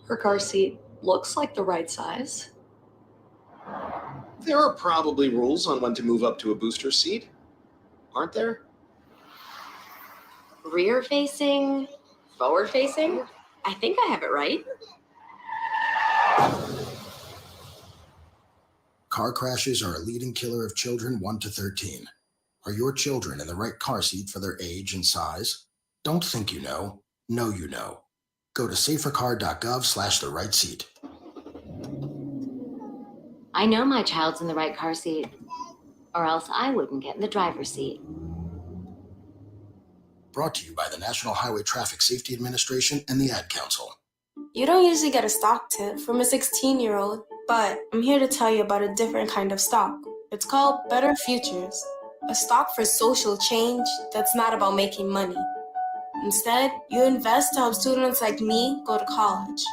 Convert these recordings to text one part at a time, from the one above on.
Her car seat looks like the right size. There are probably rules on when to move up to a booster seat, aren't there? Rear facing, forward facing. I think I have it right. Car crashes are a leading killer of children 1 to 13. Are your children in the right car seat for their age and size? Don't think you know. Know you know. Go to safercar.gov/the-right-seat. I know my child's in the right car seat, or else I wouldn't get in the driver's seat. Brought to you by the National Highway Traffic Safety Administration and the Ad Council. You don't usually get a stock tip from a 16-year-old, but I'm here to tell you about a different kind of stock. It's called Better Futures, a stock for social change that's not about making money. Instead, you invest to help students like me go to college.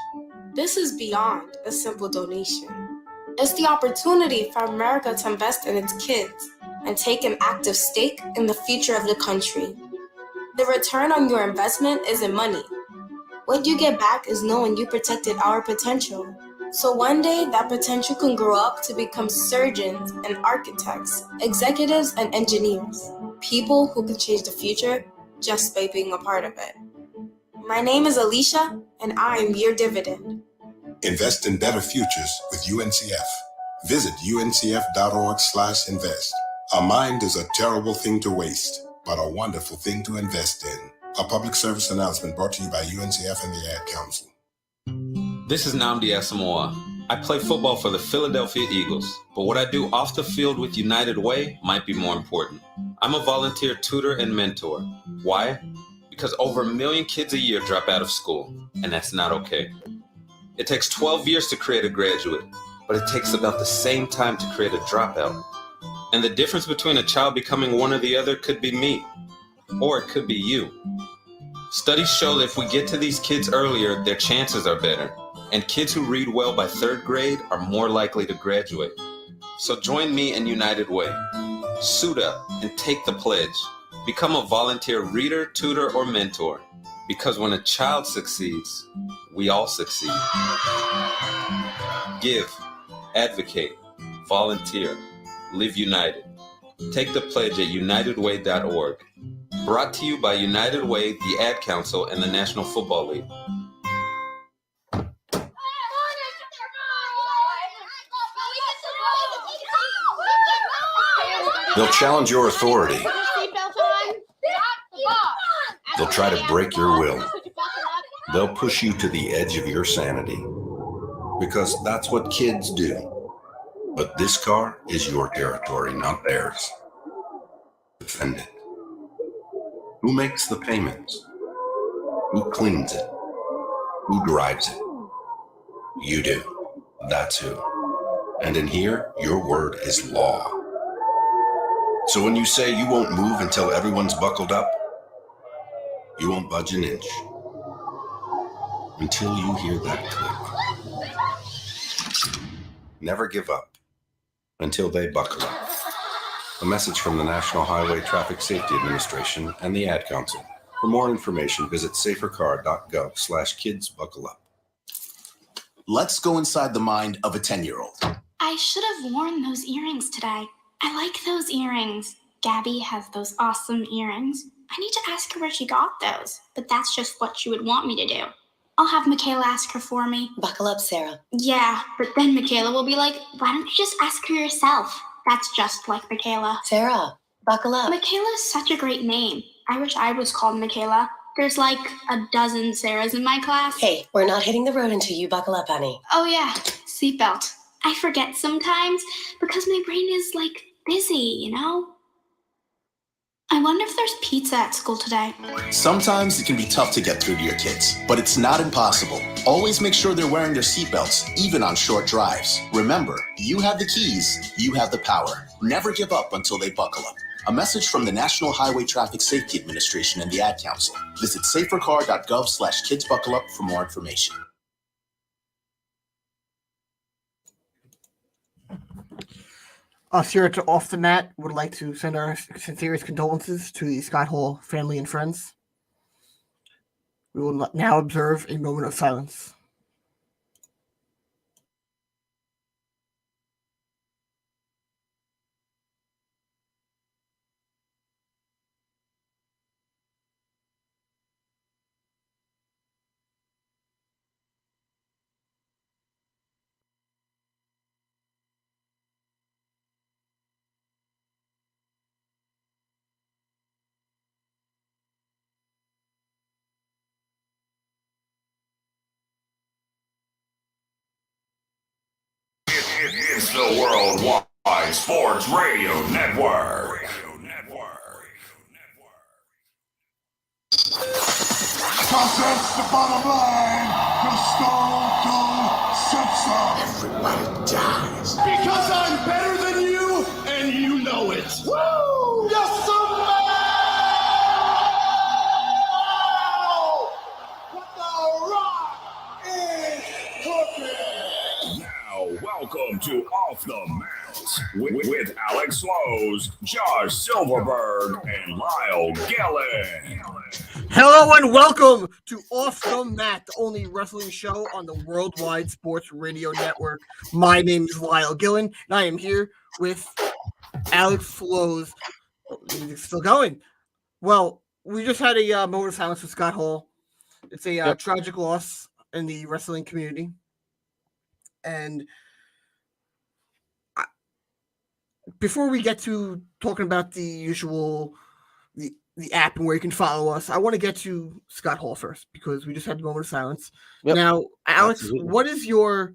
This is beyond a simple donation. It's the opportunity for America to invest in its kids and take an active stake in the future of the country. The return on your investment isn't money. What you get back is knowing you protected our potential. So one day, that potential can grow up to become surgeons and architects, executives and engineers, people who can change the future just by being a part of it. My name is Alicia, and I'm your dividend. Invest in better futures with UNCF. Visit uncf.org/invest. A mind is a terrible thing to waste, but a wonderful thing to invest in. A public service announcement brought to you by UNCF and the Ad Council. This is Nnamdi Asamoah. I play football for the Philadelphia Eagles, but what I do off the field with United Way might be more important. I'm a volunteer tutor and mentor. Why? Because over 1 million kids a year drop out of school, and that's not okay. It takes 12 years to create a graduate, but it takes about the same time to create a dropout. And the difference between a child becoming one or the other could be me, or it could be you. Studies show that if we get to these kids earlier, their chances are better. And kids who read well by 3rd grade are more likely to graduate. So join me in United Way. Suit up and take the pledge. Become a volunteer reader, tutor, or mentor. Because when a child succeeds, we all succeed. Give, advocate, volunteer, live united. Take the pledge at unitedway.org. Brought to you by United Way, the Ad Council, and the National Football League. They'll challenge your authority. They'll try to break your will. They'll push you to the edge of your sanity. Because that's what kids do. But this car is your territory, not theirs. Defend it. Who makes the payments? Who cleans it? Who drives it? You do. That's who. And in here, your word is law. So when you say you won't move until everyone's buckled up, you won't budge an inch. Until you hear that click. Never give up until they buckle up. A message from the National Highway Traffic Safety Administration and the Ad Council. For more information, visit safercar.gov/kidsbuckleup. Let's go inside the mind of a 10-year-old. I should have worn those earrings today. I like those earrings. Gabby has those awesome earrings. I need to ask her where she got those, but that's just what she would want me to do. I'll have Michaela ask her for me. Buckle up, Sarah. Yeah, but then Michaela will be like, why don't you just ask her yourself? That's just like Michaela. Sarah, buckle up. Michaela's such a great name. I wish I was called Michaela. There's like a dozen Sarahs in my class. Hey, we're not hitting the road until you buckle up, honey. Oh yeah, seatbelt. I forget sometimes because my brain is like busy, you know? I wonder if there's pizza at school today. Sometimes it can be tough to get through to your kids, but it's not impossible. Always make sure they're wearing their seatbelts, even on short drives. Remember, you have the keys, you have the power. Never give up until they buckle up. A message from the National Highway Traffic Safety Administration and the Ad Council. Visit safercar.gov/kidsbuckleup for more information. Us here at Off the Mat would like to send our sincerest condolences to the Scott Hall family and friends. We will now observe a moment of silence. the Worldwide Sports Radio Network. Cause that's the bottom line. The Stone Cold Simpson. Everybody dies. Because I'm better than you, and you know it. Woo! Yes, sir! What the rock is cooking. Now, welcome to Off the Mat with Alex Lowe's, Josh Silverberg, and Lyle Gillen. Hello and welcome to Off the Mat, the only wrestling show on the Worldwide Sports Radio Network. My name is Lyle Gillen, and I am here with Alex Flows. Oh, it's still going. Well, we just had a moment of silence with Scott Hall. It's a tragic loss in the wrestling community. And before we get to talking about the usual, the app and where you can follow us, I want to get to Scott Hall first because we just had a moment of silence. Yep. Now, Alex, absolutely. What is your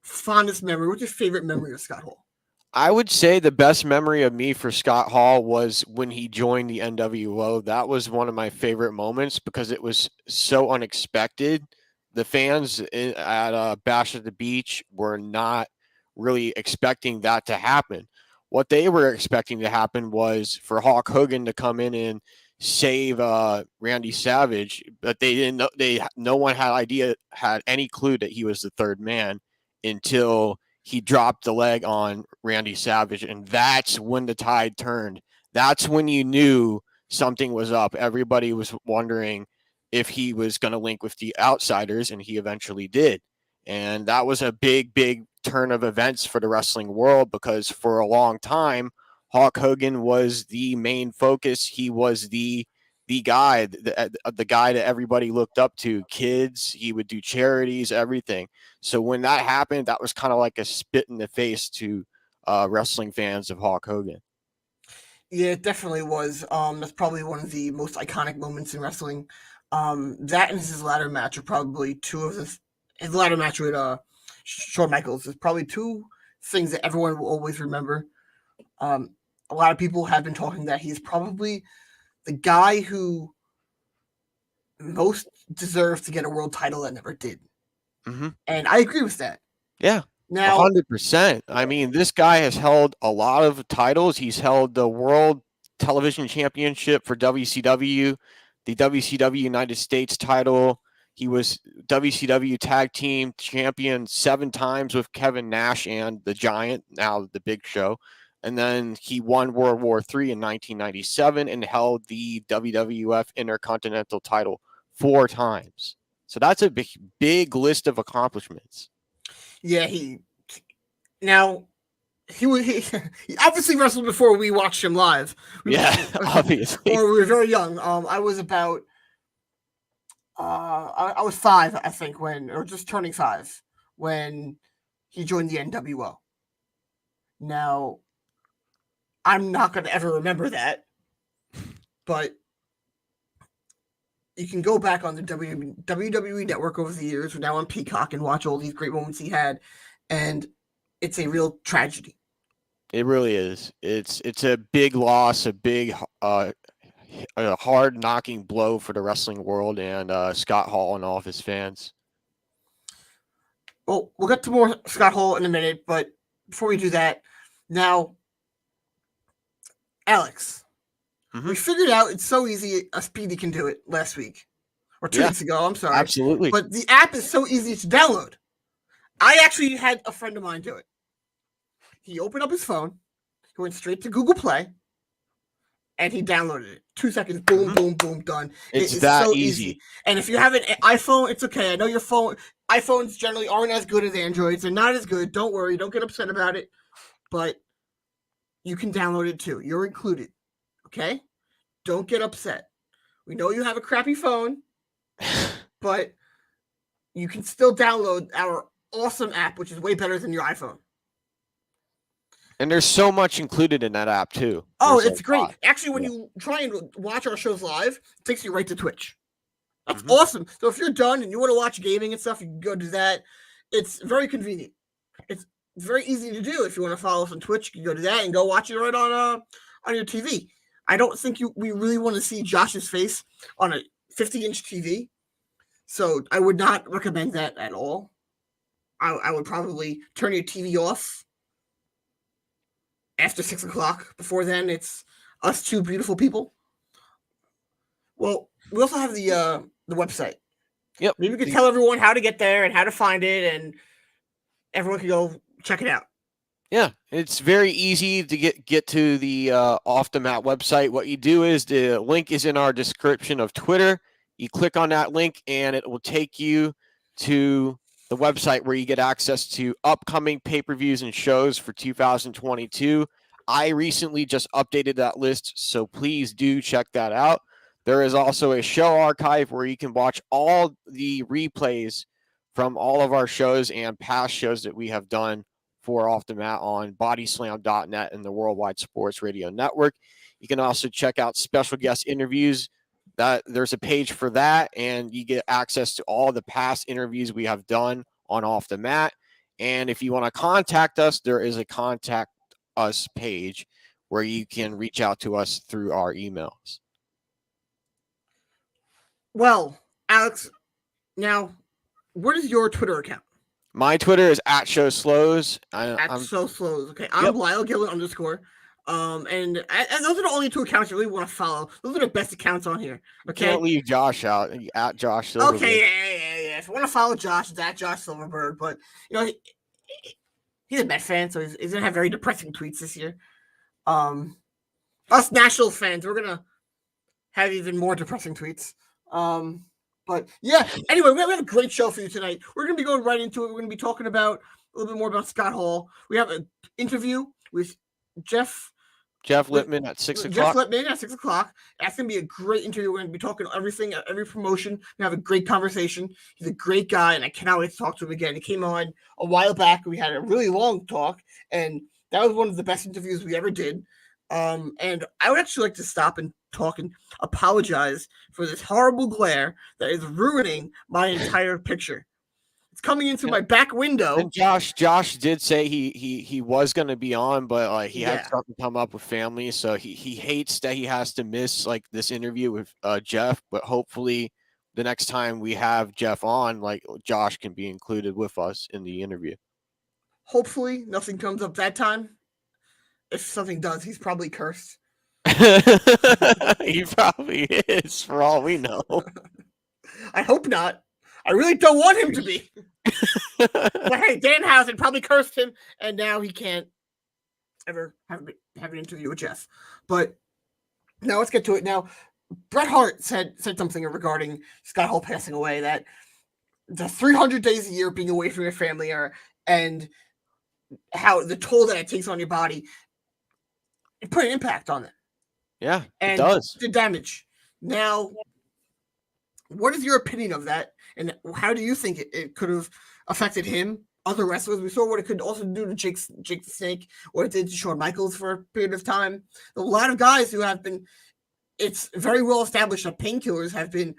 fondest memory? What's your favorite memory of Scott Hall? I would say the best memory of me for Scott Hall was when he joined the NWO. That was one of my favorite moments because it was so unexpected. The fans at Bash at the Beach were not really expecting that to happen. What they were expecting to happen was for Hulk Hogan to come in and save Randy Savage, but they didn't know. No one had any clue that he was the third man until he dropped the leg on Randy Savage, and that's when the tide turned. That's when you knew something was up. Everybody was wondering if he was going to link with the Outsiders, and he eventually did. And that was a big turn of events for the wrestling world because for a long time, Hulk Hogan was the main focus. He was the guy, the guy that everybody looked up to. Kids, he would do charities, everything. So when that happened, that was kind of like a spit in the face to wrestling fans of Hulk Hogan. Yeah, it definitely was. That's probably one of the most iconic moments in wrestling. That and his ladder match are probably two of his ladder match with Shawn Michaels is probably two things that everyone will always remember. A lot of people have been talking that he's probably the guy who most deserved to get a world title that never did. Mm-hmm. And I agree with that. Yeah. Now, 100%. I mean, this guy has held a lot of titles. He's held the World Television Championship for WCW, the WCW United States title. He was WCW Tag Team Champion 7 times with Kevin Nash and the Giant, now the Big Show. And then he won World War III in 1997 and held the WWF Intercontinental title 4 times. So that's a big list of accomplishments. Yeah, he obviously wrestled before we watched him live. Yeah, obviously. Or we were very young. I was about I was 5, I think, or just turning 5 when he joined the NWO. Now, I'm not going to ever remember that, but you can go back on the WWE Network over the years. We're now on Peacock and watch all these great moments he had, and it's a real tragedy. It really is. It's a big loss, a big a hard knocking blow for the wrestling world and Scott Hall and all of his fans. Well, we'll get to more Scott Hall in a minute, but before we do that, now, Alex, we figured out it's so easy. Speedy can do it last week or 2 weeks ago. I'm sorry. Absolutely. But the app is so easy to download. I actually had a friend of mine do it. He opened up his phone, he went straight to Google Play, and he downloaded it. 2 seconds, boom, boom, boom, done. It's that so easy. And if you have an iPhone, it's okay. I know your iPhones generally aren't as good as Androids. They're not as good. Don't worry. Don't get upset about it. But you can download it too. You're included. Okay? Don't get upset. We know you have a crappy phone, but you can still download our awesome app, which is way better than your iPhone. And there's so much included in that app too. Oh, it's great. Actually, when you try and watch our shows live, it takes you right to Twitch. That's awesome. So if you're done and you want to watch gaming and stuff, you can go do that. It's very convenient. It's very easy to do. If you want to follow us on Twitch, you can go to that and go watch it right on your TV. I don't think we really want to see Josh's face on a 50-inch TV, so I would not recommend that at all. I would probably turn your TV off after 6 o'clock. Before then, it's us two beautiful people. Well, we also have the website. Yep. Maybe we could tell everyone how to get there and how to find it, and everyone can go check it out. Yeah, it's very easy to get to the Off the Mat website. What you do is the link is in our description of Twitter. You click on that link, and it will take you to the website where you get access to upcoming pay-per-views and shows for 2022. I recently just updated that list, so please do check that out. There is also a show archive where you can watch all the replays from all of our shows and past shows that we have done for Off the Mat on bodyslam.net and the Worldwide Sports Radio Network. You can also check out special guest interviews. There's a page for that, and you get access to all the past interviews we have done on Off the Mat. And if you want to contact us, there is a contact us page where you can reach out to us through our emails. Well, Alex, now, what is your Twitter account? My Twitter is @ShowSlows. @ShowSlows. Okay, I'm Lyle Gillen _. And those are the only two accounts I really want to follow. Those are the best accounts on here. Okay, Can't leave Josh out. @Josh Silverberg. Okay, yeah. If you want to follow Josh, it's @Josh Silverberg. But he's a Met fan, so he's gonna have very depressing tweets this year. Us Nationals fans, we're gonna have even more depressing tweets. But yeah, anyway, we have a great show for you tonight. We're going to be going right into it. We're going to be talking about a little bit more about Scott Hall. We have an interview with Jeff Lippman at 6 o'clock. Jeff Lippman at 6 o'clock. That's going to be a great interview. We're going to be talking everything, every promotion. We're going to have a great conversation. He's a great guy, and I cannot wait to talk to him again. He came on a while back. We had a really long talk, and that was one of the best interviews we ever did. And I would actually like to stop and talk and apologize for this horrible glare that is ruining my entire picture. It's coming into my back window. And Josh did say he was going to be on, but he had something come up with family, so he hates that he has to miss this interview with Jeff. But hopefully, the next time we have Jeff on, Josh can be included with us in the interview. Hopefully, nothing comes up that time. If something does, he's probably cursed. He probably is, for all we know. I hope not. I really don't want him to be. But hey, Danhausen probably cursed him, and now he can't ever have an interview with Jeff. But now let's get to it. Now, Bret Hart said something regarding Scott Hall passing away, that the 300 days a year being away from your family and how the toll that it takes on your body, it put an impact on it. Yeah, and it does. The damage. Now, what is your opinion of that? And how do you think it could have affected him, other wrestlers? We saw what it could also do to Jake the Snake, what it did to Shawn Michaels for a period of time. A lot of guys who have been, it's very well established that painkillers have been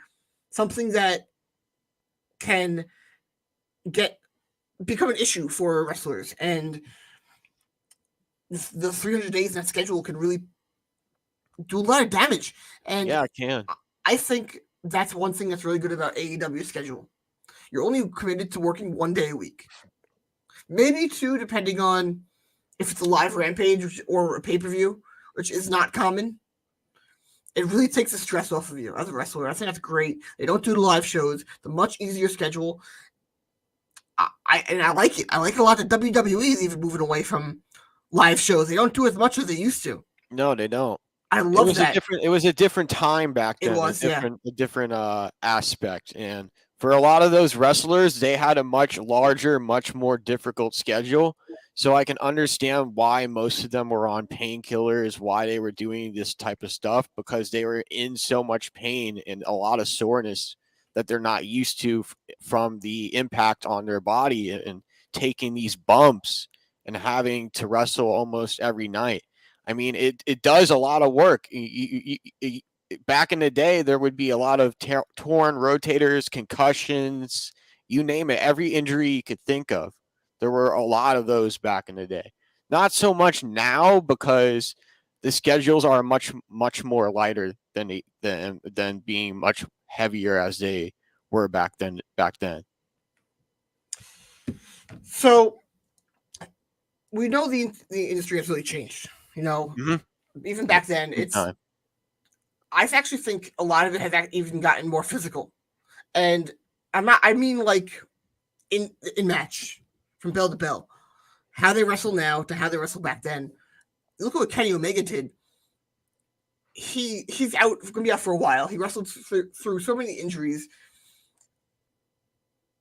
something that can become an issue for wrestlers. And the 300 days in that schedule can really do a lot of damage. And yeah, it can. I think that's one thing that's really good about AEW's schedule. You're only committed to working 1 day a week. Maybe two, depending on if it's a live Rampage or a pay-per-view, which is not common. It really takes the stress off of you as a wrestler. I think that's great. They don't do the live shows. The much easier schedule. I like it. I like a lot that WWE is even moving away from live shows. They don't do as much as they used to. No, they don't. I love that. It was a different time back then. It was, a different aspect. And for a lot of those wrestlers, they had a much larger, much more difficult schedule. So I can understand why most of them were on painkillers, why they were doing this type of stuff, because they were in so much pain and a lot of soreness that they're not used to from the impact on their body and taking these bumps and having to wrestle almost every night. I mean, it does a lot of work. Back in the day, there would be a lot of torn rotators, concussions, you name it. Every injury you could think of, There were a lot of those back in the day. Not so much now because the schedules are much more lighter than being much heavier as they were back then. So we know the industry has really changed. Even back then, I actually think a lot of it has even gotten more physical, and I mean like in match from bell to bell, how they wrestle now to how they wrestle back then. Look at what Kenny Omega did. He's gonna be out for a while. He wrestled through so many injuries.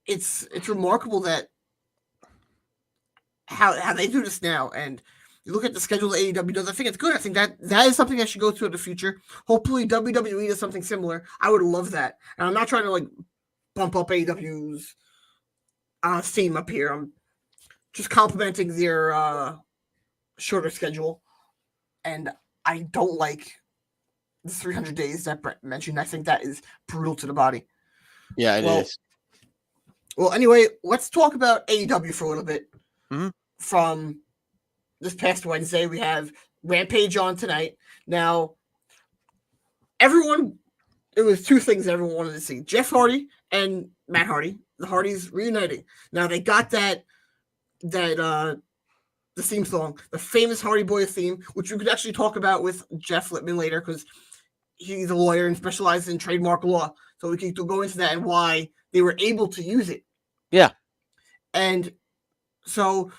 It's remarkable that how they do this now, and you look at the schedule that AEW does. I think it's good. I think that is something that should go to in the future. Hopefully WWE does something similar. I would love that. And I'm not trying to like bump up AEW's theme up here. I'm just complimenting their shorter schedule. And I don't like the 300 days that Bret mentioned. I think that is brutal to the body. Yeah, it is. Well, anyway, let's talk about AEW for a little bit. Mm-hmm. From this past Wednesday, we have Rampage on tonight. Now, it was two things everyone wanted to see. Jeff Hardy and Matt Hardy. The Hardys reuniting. Now, they got the theme song, the famous Hardy Boy theme, which we could actually talk about with Jeff Lippman later because he's a lawyer and specializes in trademark law. So we can go into that and why they were able to use it. Yeah. And so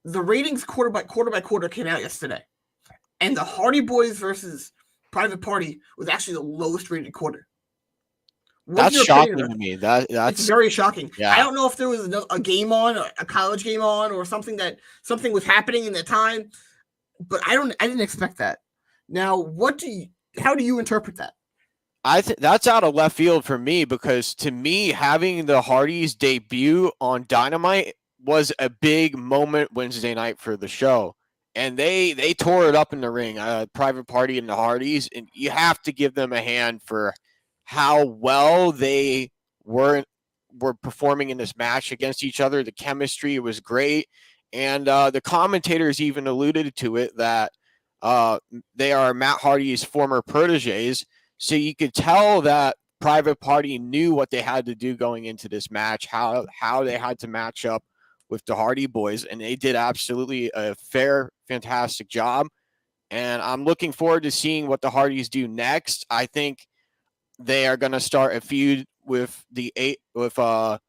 the ratings quarter by quarter came out yesterday. And the Hardy Boys versus Private Party was actually the lowest rated quarter. That's shocking to me. That's it's very shocking. Yeah. I don't know if there was a game on, a college game on, or something was happening in the time, but I didn't expect that. Now, how do you interpret that? I think that's out of left field for me because to me, having the Hardys debut on Dynamite was a big moment Wednesday night for the show. And they tore it up in the ring, Private Party and the Hardys, and you have to give them a hand for how well they were performing in this match against each other. The chemistry was great, and the commentators even alluded to it that they are Matt Hardy's former proteges, so you could tell that Private Party knew what they had to do going into this match, how they had to match up with the Hardy Boys, and they did absolutely a fantastic job. And I'm looking forward to seeing what the Hardys do next. I think they are going to start a feud with the HFO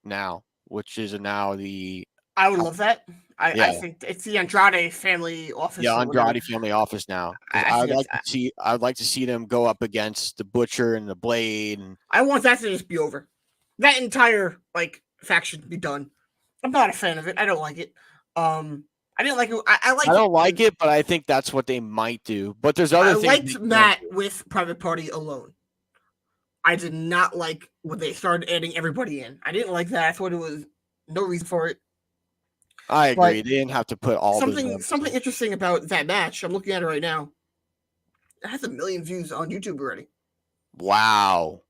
now, which is now the. I would love that. I think it's the Andrade family office. Yeah, Andrade family office now. I'd like to see them go up against the Butcher and the Blade. And I want that to just be over. That entire faction to be done. I'm not a fan of it. I don't like it. I didn't like it. I don't like it, but I think that's what they might do. But there's other things. I liked Matt with Private Party alone. I did not like when they started adding everybody in. I didn't like that. I thought it was no reason for it. I agree. But they didn't have to put all something interesting about that match. I'm looking at it right now. It has 1 million views on YouTube already. Wow.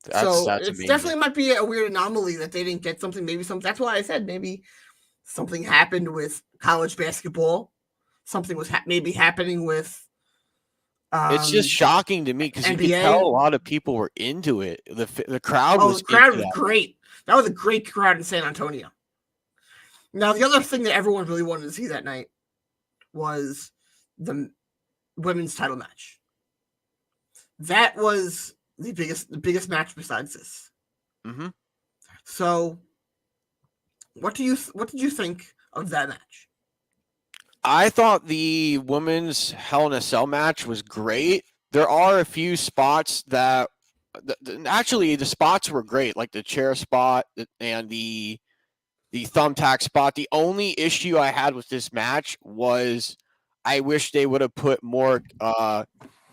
That's it definitely might be a weird anomaly that they didn't get something. That's why I said maybe something happened with college basketball. Something was maybe happening with. It's just shocking to me because you can tell a lot of people were into it. The crowd was. The crowd was great. That was a great crowd in San Antonio. Now, the other thing that everyone really wanted to see that night was the women's title match. That was the biggest match besides this. Mm-hmm. So, what did you think of that match? I thought the women's Hell in a Cell match was great. There are a few spots that actually the spots were great, like the chair spot and the thumbtack spot. The only issue I had with this match was I wish they would have put more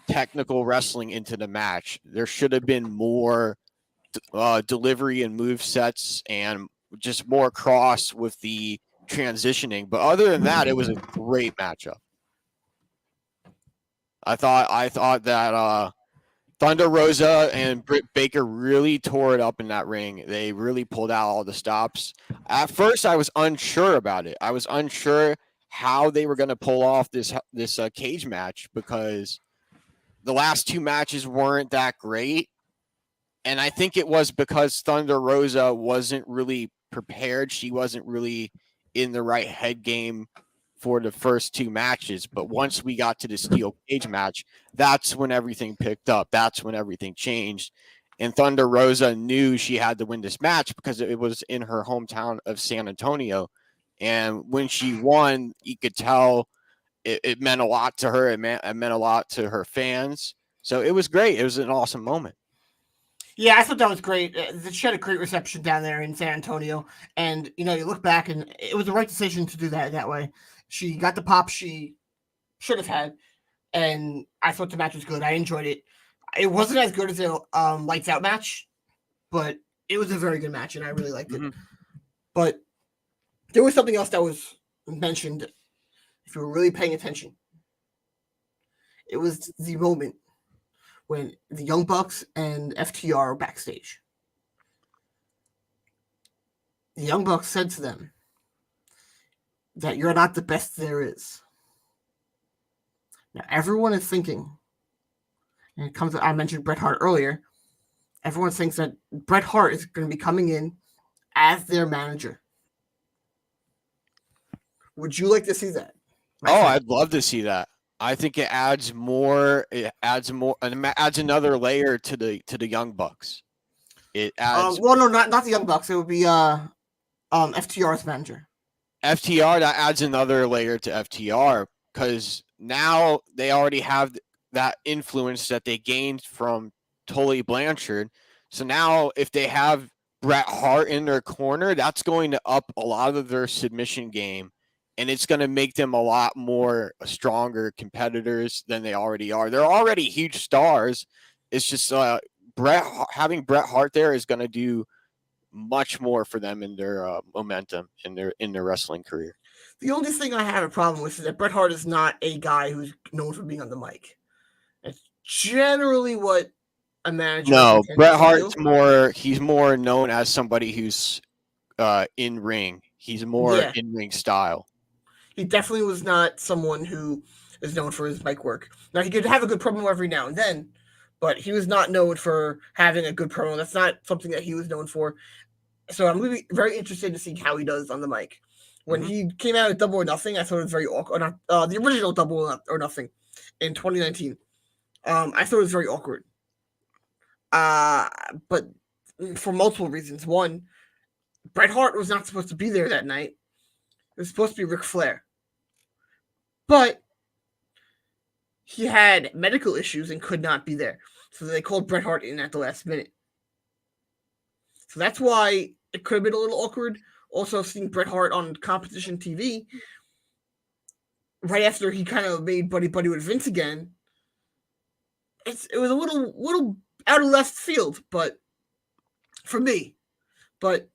technical wrestling into the match. There should have been more delivery and move sets and just more cross with the transitioning. But other than that, it was a great matchup. I thought that Thunder Rosa and Britt Baker really tore it up in that ring. They really pulled out all the stops. At first, I was unsure about it. I was unsure how they were going to pull off this cage match because the last two matches weren't that great. And I think it was because Thunder Rosa wasn't really prepared. She wasn't really in the right head game for the first two matches. But once we got to the steel cage match, that's when everything picked up. That's when everything changed. And Thunder Rosa knew she had to win this match because it was in her hometown of San Antonio. And when she won, you could tell it meant a lot to her. It meant a lot to her fans. So it was great. It was an awesome moment. Yeah, I thought that was great. She had a great reception down there in San Antonio. And, you look back, and it was the right decision to do that way. She got the pop she should have had, and I thought the match was good. I enjoyed it. It wasn't as good as a Lights Out match, but it was a very good match, and I really liked it. But there was something else that was mentioned, if you were really paying attention. It was the moment when the Young Bucks and FTR are backstage. The Young Bucks said to them that you're not the best there is. Now, everyone is thinking, and it comes. I mentioned Bret Hart earlier. Everyone thinks that Bret Hart is going to be coming in as their manager. Would you like to see that? I'd love to see that. I think it adds more. It adds another layer to the Young Bucks. It adds. Well, no, not the Young Bucks. It would be FTR's manager. FTR, that adds another layer to FTR because now they already have that influence that they gained from Tully Blanchard. So now if they have Bret Hart in their corner, that's going to up a lot of their submission game. And it's going to make them a lot more stronger competitors than they already are. They're already huge stars. It's just having Bret Hart there is going to do much more for them in their momentum in their wrestling career. The only thing I have a problem with is that Bret Hart is not a guy who's known for being on the mic. It's generally what a manager. No, Bret Hart's he's more known as somebody who's in ring. He's more in ring style. He definitely was not someone who is known for his mic work. Now, he could have a good promo every now and then, but he was not known for having a good promo. That's not something that he was known for. So I'm really very interested to see how he does on the mic. When he came out with Double or Nothing, I thought it was very awkward. The original Double or Nothing in 2019. I thought it was very awkward. But for multiple reasons. One, Bret Hart was not supposed to be there that night. It was supposed to be Ric Flair. But he had medical issues and could not be there. So they called Bret Hart in at the last minute. So that's why it could have been a little awkward. Also, seeing Bret Hart on competition TV right after he kind of made buddy with Vince again. It was a little out of left field, but for me. But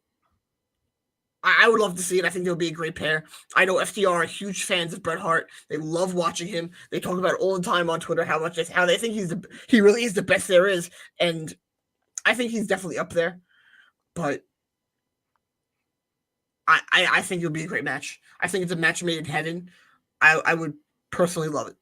I would love to see it. I think they'll be a great pair. I know FTR are huge fans of Bret Hart. They love watching him. They talk about it all the time on Twitter how they think he really is the best there is, and I think he's definitely up there. But I think it'll be a great match. I think it's a match made in heaven. I would personally love it.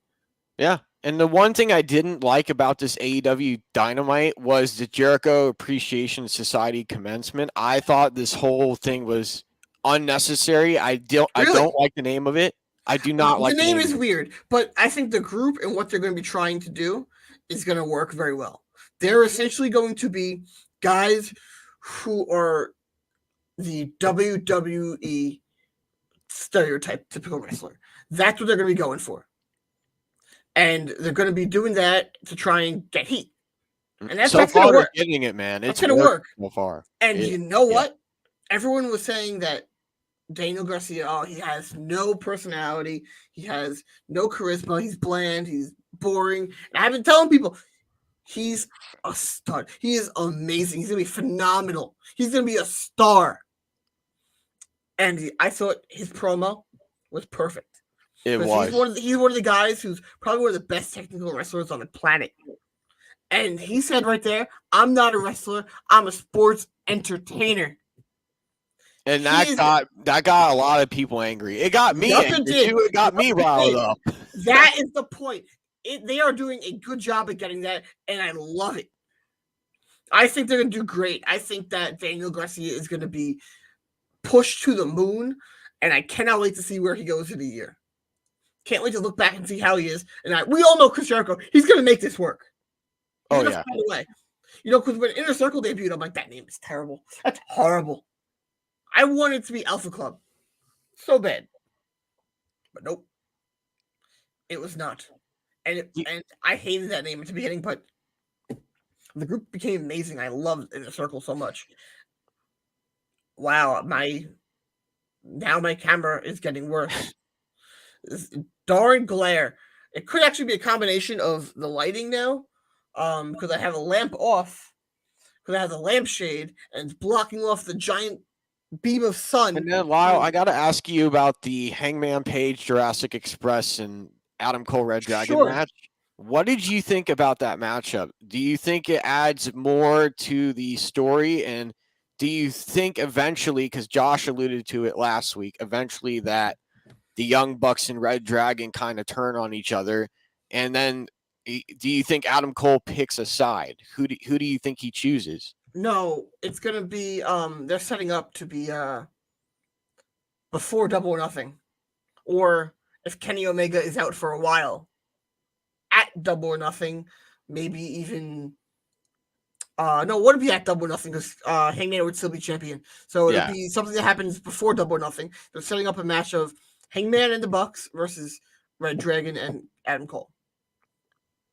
Yeah. And the one thing I didn't like about this AEW Dynamite was the Jericho Appreciation Society commencement. I thought this whole thing was unnecessary. I don't like the name of it. I do not like the name. Is weird, but I think the group and what they're going to be trying to do is going to work very well. They're essentially going to be guys who are the WWE stereotype typical wrestler. That's what they're going to be going for. And they're going to be doing that to try and get heat. And that's going to work. Getting it, man. It's going to work so far. And you know what? Everyone was saying that Daniel Garcia, he has no personality. He has no charisma. He's bland. He's boring. And I've been telling people, he's a stud. He is amazing. He's going to be phenomenal. He's going to be a star. And I thought his promo was perfect. It was. He's one of the guys who's probably one of the best technical wrestlers on the planet. And he said right there, I'm not a wrestler. I'm a sports entertainer. And that got a lot of people angry. It got me angry too. It got me riled up. That is the point. They are doing a good job at getting that, and I love it. I think they're going to do great. I think that Daniel Garcia is going to be pushed to the moon, and I cannot wait to see where he goes in a year. Can't wait to look back and see how he is. And we all know Chris Jericho. He's going to make this work. He's gonna find a way. Because when Inner Circle debuted, I'm like, that name is terrible. That's horrible. I want it to be Alpha Club. So bad. But nope. It was not. And I hated that name at the beginning, but the group became amazing. I loved Inner Circle so much. Wow, my camera is getting worse. This darn glare. It could actually be a combination of the lighting now, because I have a lamp off, because I have the lampshade, and it's blocking off the giant beam of sun. And then, Lyle, I got to ask you about the Hangman Page, Jurassic Express, and Adam Cole Red Dragon match. What did you think about that matchup? Do you think it adds more to the story? And do you think eventually, because Josh alluded to it last week, eventually that the Young Bucks and Red Dragon kind of turn on each other? And then do you think Adam Cole picks a side? Who do you think he chooses? No, it's going to be, they're setting up to be before Double or Nothing. Or if Kenny Omega is out for a while, at Double or Nothing, maybe even... no, it wouldn't be at Double or Nothing because Hangman would still be champion. So it'd be something that happens before Double or Nothing. They're setting up a match of Hangman and the Bucks versus Red Dragon and Adam Cole.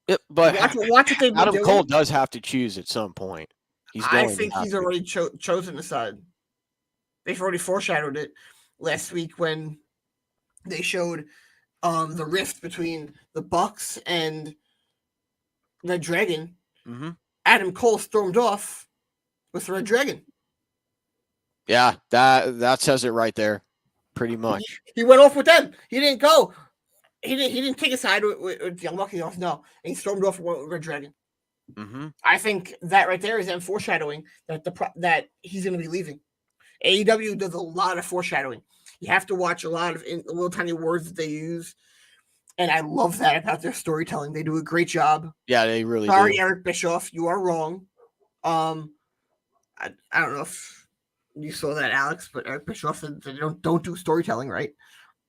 Yep, but watch what they've Adam Cole does have to choose at some point. I think he's already chosen a side. They've already foreshadowed it last week when they showed the rift between the Bucks and Red Dragon. Mm-hmm. Adam Cole stormed off with Red Dragon. Yeah, that says it right there, pretty much. He went off with them. He didn't go. He didn't take a side with Young Bucks. No, and he stormed off with Red Dragon. Mm-hmm. I think that right there is them foreshadowing that he's going to be leaving. AEW does a lot of foreshadowing. You have to watch a lot of little tiny words that they use, and I love that about their storytelling. They do a great job. Yeah, they really Sorry, do. Eric Bischoff, you are wrong. I don't know if you saw that, Alex, but Eric Bischoff said they don't do storytelling right.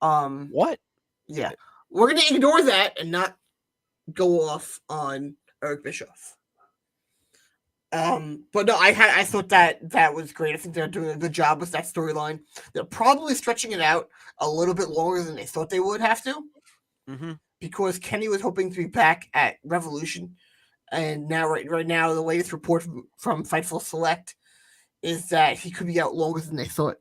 What? Yeah, we're going to ignore that and not go off on Eric Bischoff. But no, I thought that was great. I think they're doing a good job with that storyline. They're probably stretching it out a little bit longer than they thought they would have to. Mm-hmm. Because Kenny was hoping to be back at Revolution, and now right now the latest report from Fightful Select is that he could be out longer than they thought.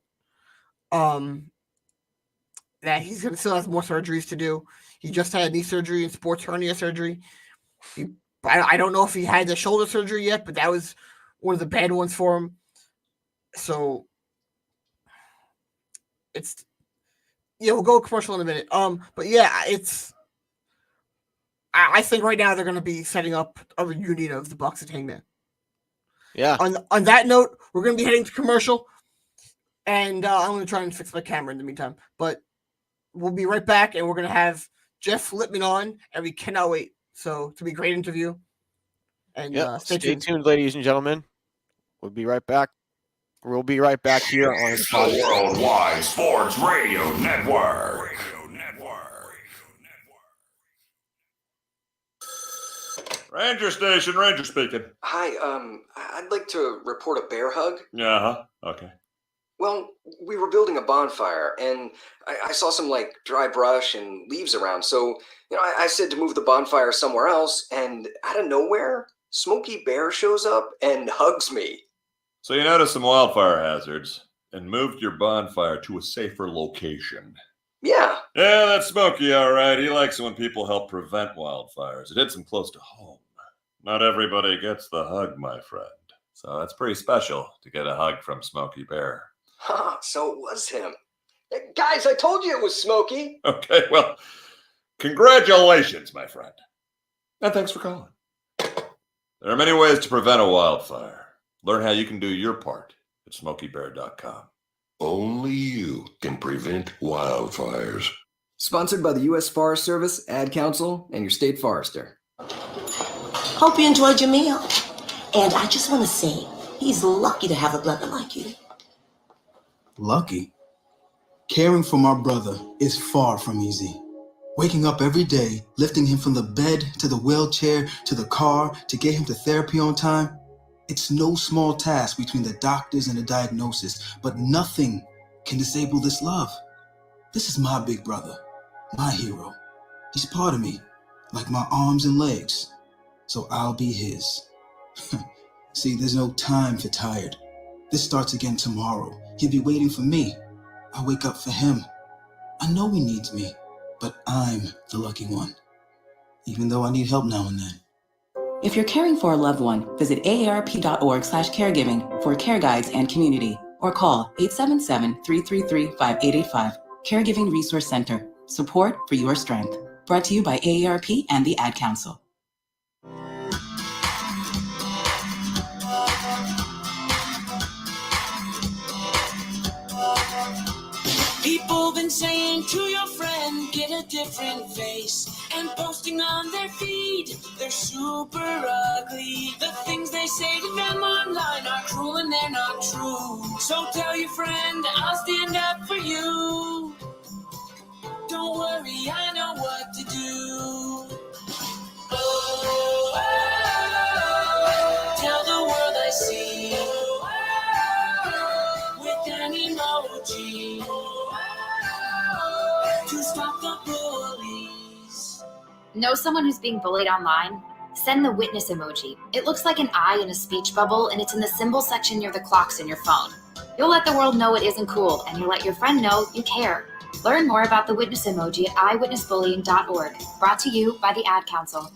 That he's going to still have more surgeries to do. He just had knee surgery and sports hernia surgery. I don't know if he had the shoulder surgery yet, but that was one of the bad ones for him. So we'll go commercial in a minute. But yeah, I think right now they're going to be setting up a reunion of the Bucks and Hangman. Yeah. On that note, we're going to be heading to commercial, and I'm going to try and fix my camera in the meantime. But we'll be right back, and we're going to have Jeff Lippman on, and we cannot wait. So it's going to be a great interview. And stay tuned, ladies and gentlemen. We'll be right back. We'll be right back here on the Worldwide Sports Radio Network. Ranger Station, Ranger speaking. Hi, I'd like to report a bear hug. Okay. Well, we were building a bonfire, and I saw some, dry brush and leaves around, so, I said to move the bonfire somewhere else, and out of nowhere, Smokey Bear shows up and hugs me. So you noticed some wildfire hazards and moved your bonfire to a safer location. Yeah. Yeah, that's Smokey, all right. He likes it when people help prevent wildfires. It hits him close to home. Not everybody gets the hug, my friend. So that's pretty special to get a hug from Smokey Bear. So it was him. Guys, I told you it was Smokey. Okay, well, congratulations, my friend. And thanks for calling. There are many ways to prevent a wildfire. Learn how you can do your part at SmokeyBear.com. Only you can prevent wildfires. Sponsored by the U.S. Forest Service, Ad Council, and your state forester. Hope you enjoyed your meal. And I just want to say, he's lucky to have a brother like you. Lucky? Caring for my brother is far from easy. Waking up every day, lifting him from the bed to the wheelchair to the car to get him to therapy on time. It's no small task between the doctors and the diagnosis, but nothing can disable this love. This is my big brother, my hero. He's part of me, like my arms and legs, so I'll be his. See, there's no time for tired. This starts again tomorrow. He'll be waiting for me. I wake up for him. I know he needs me, but I'm the lucky one, even though I need help now and then. If you're caring for a loved one, visit aarp.org/caregiving for care guides and community, or call 877-333-5885. Caregiving Resource Center. Support for your strength. Brought to you by AARP and the Ad Council. People been saying to your friend, get a different face, and posting on their feed, they're super ugly. The things they say to them online are cruel and they're not true. So tell your friend, I'll stand up for you. Don't worry, I know what to do. Oh, tell the world I see with an emoji. To stop the bullies. Know someone who's being bullied online? Send the witness emoji. It looks like an eye in a speech bubble, and it's in the symbol section near the clocks in your phone. You'll let the world know it isn't cool, and you'll let your friend know you care. Learn more about the witness emoji at eyewitnessbullying.org. Brought to you by the Ad Council.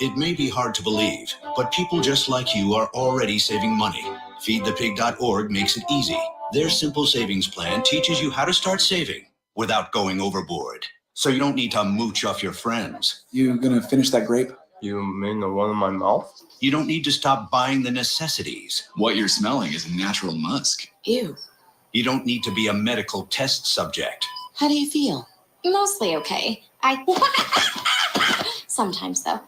It may be hard to believe, but people just like you are already saving money. Feedthepig.org makes it easy. Their simple savings plan teaches you how to start saving without going overboard. So you don't need to mooch off your friends. You gonna finish that grape? You mean the one in my mouth? You don't need to stop buying the necessities. What you're smelling is a natural musk. Ew. You don't need to be a medical test subject. How do you feel? Mostly okay. Sometimes, though.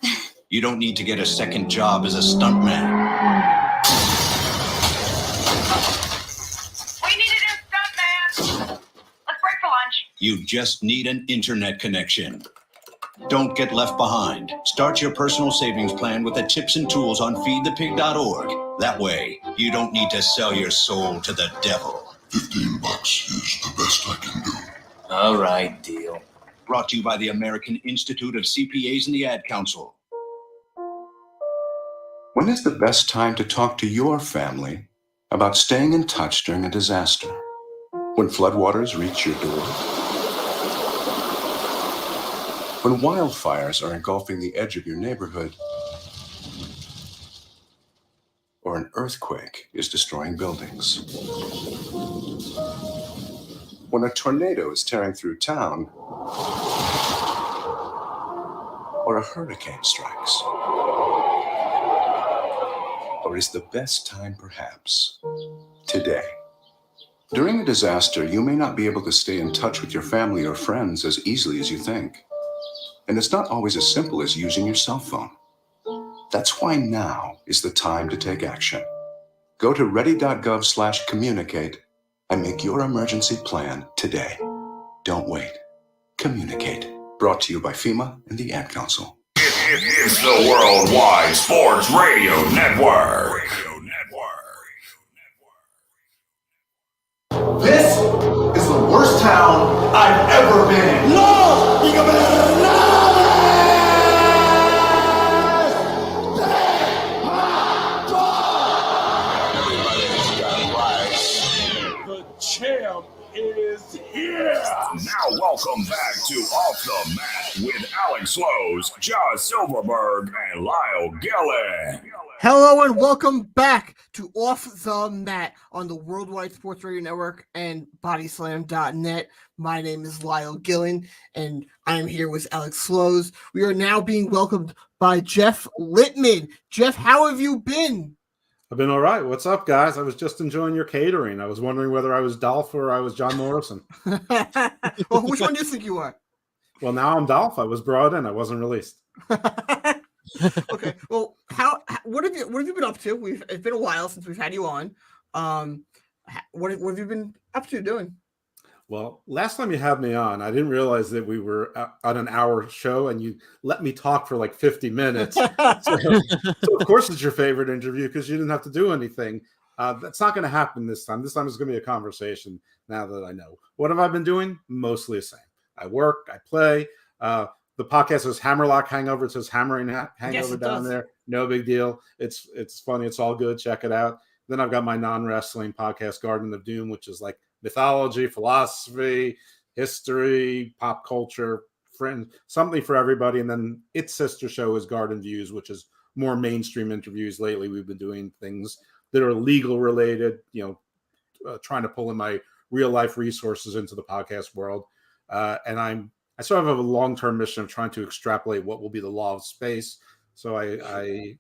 You don't need to get a second job as a stuntman. You just need an internet connection. Don't get left behind. Start your personal savings plan with the tips and tools on feedthepig.org. That way, you don't need to sell your soul to the devil. $15 is the best I can do. All right, deal. Brought to you by the American Institute of CPAs and the Ad Council. When is the best time to talk to your family about staying in touch during a disaster? When floodwaters reach your door? When wildfires are engulfing the edge of your neighborhood? Or an earthquake is destroying buildings? When a tornado is tearing through town? Or a hurricane strikes? Or is the best time perhaps today? During a disaster, you may not be able to stay in touch with your family or friends as easily as you think. And it's not always as simple as using your cell phone. That's why now is the time to take action. Go to ready.gov/communicate and make your emergency plan today. Don't wait. Communicate. Brought to you by FEMA and the Ad Council. It's the Worldwide Sports Radio Network. This is the worst town I've ever been in. No! The champ is here. Now welcome back to Off the Mat with Alex Lowe's, Josh Silverberg, and Lyle Gillen. Hello and welcome back to Off the Mat on the Worldwide Sports Radio Network and Bodyslam.net. My name is Lyle Gillen, and I am here with Alex Slows. We are now being welcomed by Jeff Lippman. Jeff, how have you been? I've been all right. What's up, guys? I was just enjoying your catering. I was wondering whether I was Dolph or I was John Morrison. Well, which one do you think you are? Well, now I'm Dolph. I was brought in. I wasn't released. Okay. Well, what have you been up to? It's been a while since we've had you on. What have you been up to doing? Well, last time you had me on, I didn't realize that we were on an hour show, and you let me talk for like 50 minutes. So of course, it's your favorite interview because you didn't have to do anything. That's not going to happen this time. This time it's going to be a conversation. Now that I know, what have I been doing? Mostly the same. I work. I play. The podcast is Hangover. It says Hammering Hangover down there. No big deal. It's funny. It's all good. Check it out. Then I've got my non-wrestling podcast, Garden of Doom, which is like mythology, philosophy, history, pop culture, something for everybody. And then its sister show is Garden Views, which is more mainstream interviews. Lately, we've been doing things that are legal related, trying to pull in my real life resources into the podcast world. And I sort of have a long-term mission of trying to extrapolate what will be the law of space. So I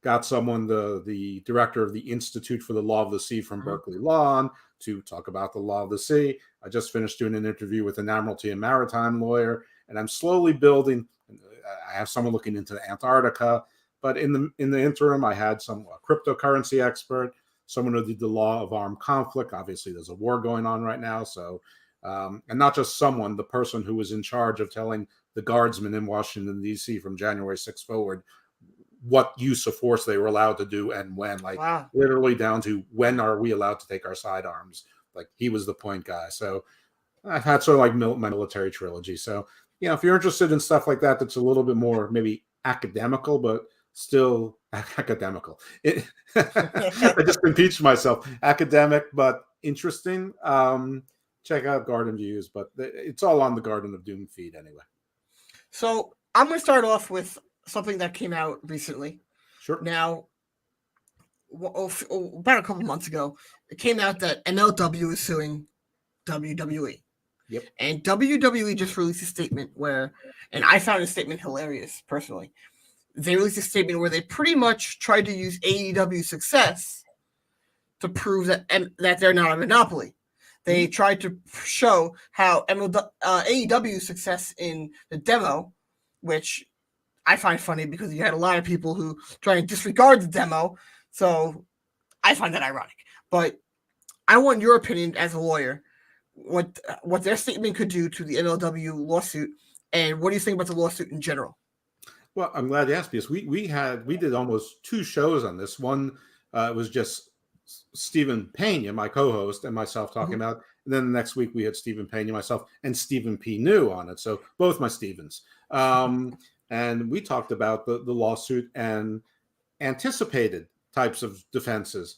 got someone, the director of the Institute for the Law of the Sea from Berkeley Law, on to talk about the law of the sea. I just finished doing an interview with an Admiralty and Maritime lawyer, and I'm slowly building. I have someone looking into Antarctica, but in the interim, I had some cryptocurrency expert, someone who did the law of armed conflict. Obviously, there's a war going on right now, so. And not just someone, the person who was in charge of telling the guardsmen in Washington, D.C. from January 6th forward what use of force they were allowed to do and when, literally down to when are we allowed to take our sidearms. Like, he was the point guy. So I've had sort of like my military trilogy. So, if you're interested in stuff like that, that's a little bit more maybe academical, but still academical. I just impeached myself. Academic, but interesting. Check out Garden Views, but it's all on the Garden of Doom feed anyway. So I'm going to start off with something that came out recently. Sure. Now, about a couple months ago, it came out that MLW is suing WWE. Yep. And WWE just released a statement and I found the statement hilarious, personally. They released a statement where they pretty much tried to use AEW success to prove that they're not a monopoly. They tried to show how AEW's success in the demo, which I find funny because you had a lot of people who try and disregard the demo. So I find that ironic. But I want your opinion as a lawyer, what their statement could do to the MLW lawsuit, and what do you think about the lawsuit in general? Well, I'm glad you asked, because we did almost 2 shows on this. One was just Stephen Pena, my co-host, and myself talking about. And then the next week we had Stephen Pena, myself, and Stephen P. New on it. So both my Stevens. And we talked about the lawsuit and anticipated types of defenses.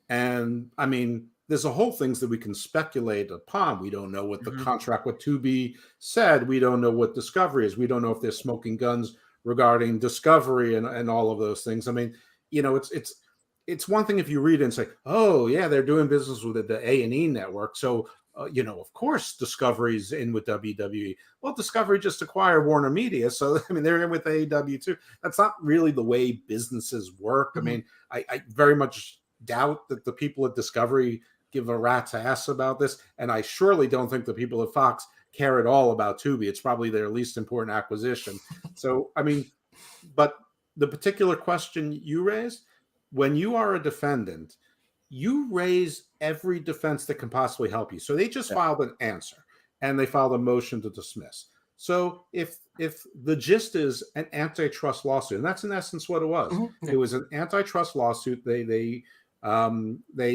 And I mean, there's a whole things that we can speculate upon. We don't know what the contract with Tubi said. We don't know what Discovery is. We don't know if they're smoking guns regarding Discovery and all of those things. I mean, it's one thing if you read it and say, oh, yeah, they're doing business with the A&E network. So, of course, Discovery's in with WWE. Well, Discovery just acquired Warner Media. So, I mean, they're in with AEW too. That's not really the way businesses work. I mean, I very much doubt that the people at Discovery give a rat's ass about this. And I surely don't think the people at Fox care at all about Tubi. It's probably their least important acquisition. So, I mean, but the particular question you raised, when you are a defendant, you raise every defense that can possibly help you. So they just filed an answer, and they filed a motion to dismiss. So if the gist is an antitrust lawsuit, and that's in essence what it was, it was an antitrust lawsuit. They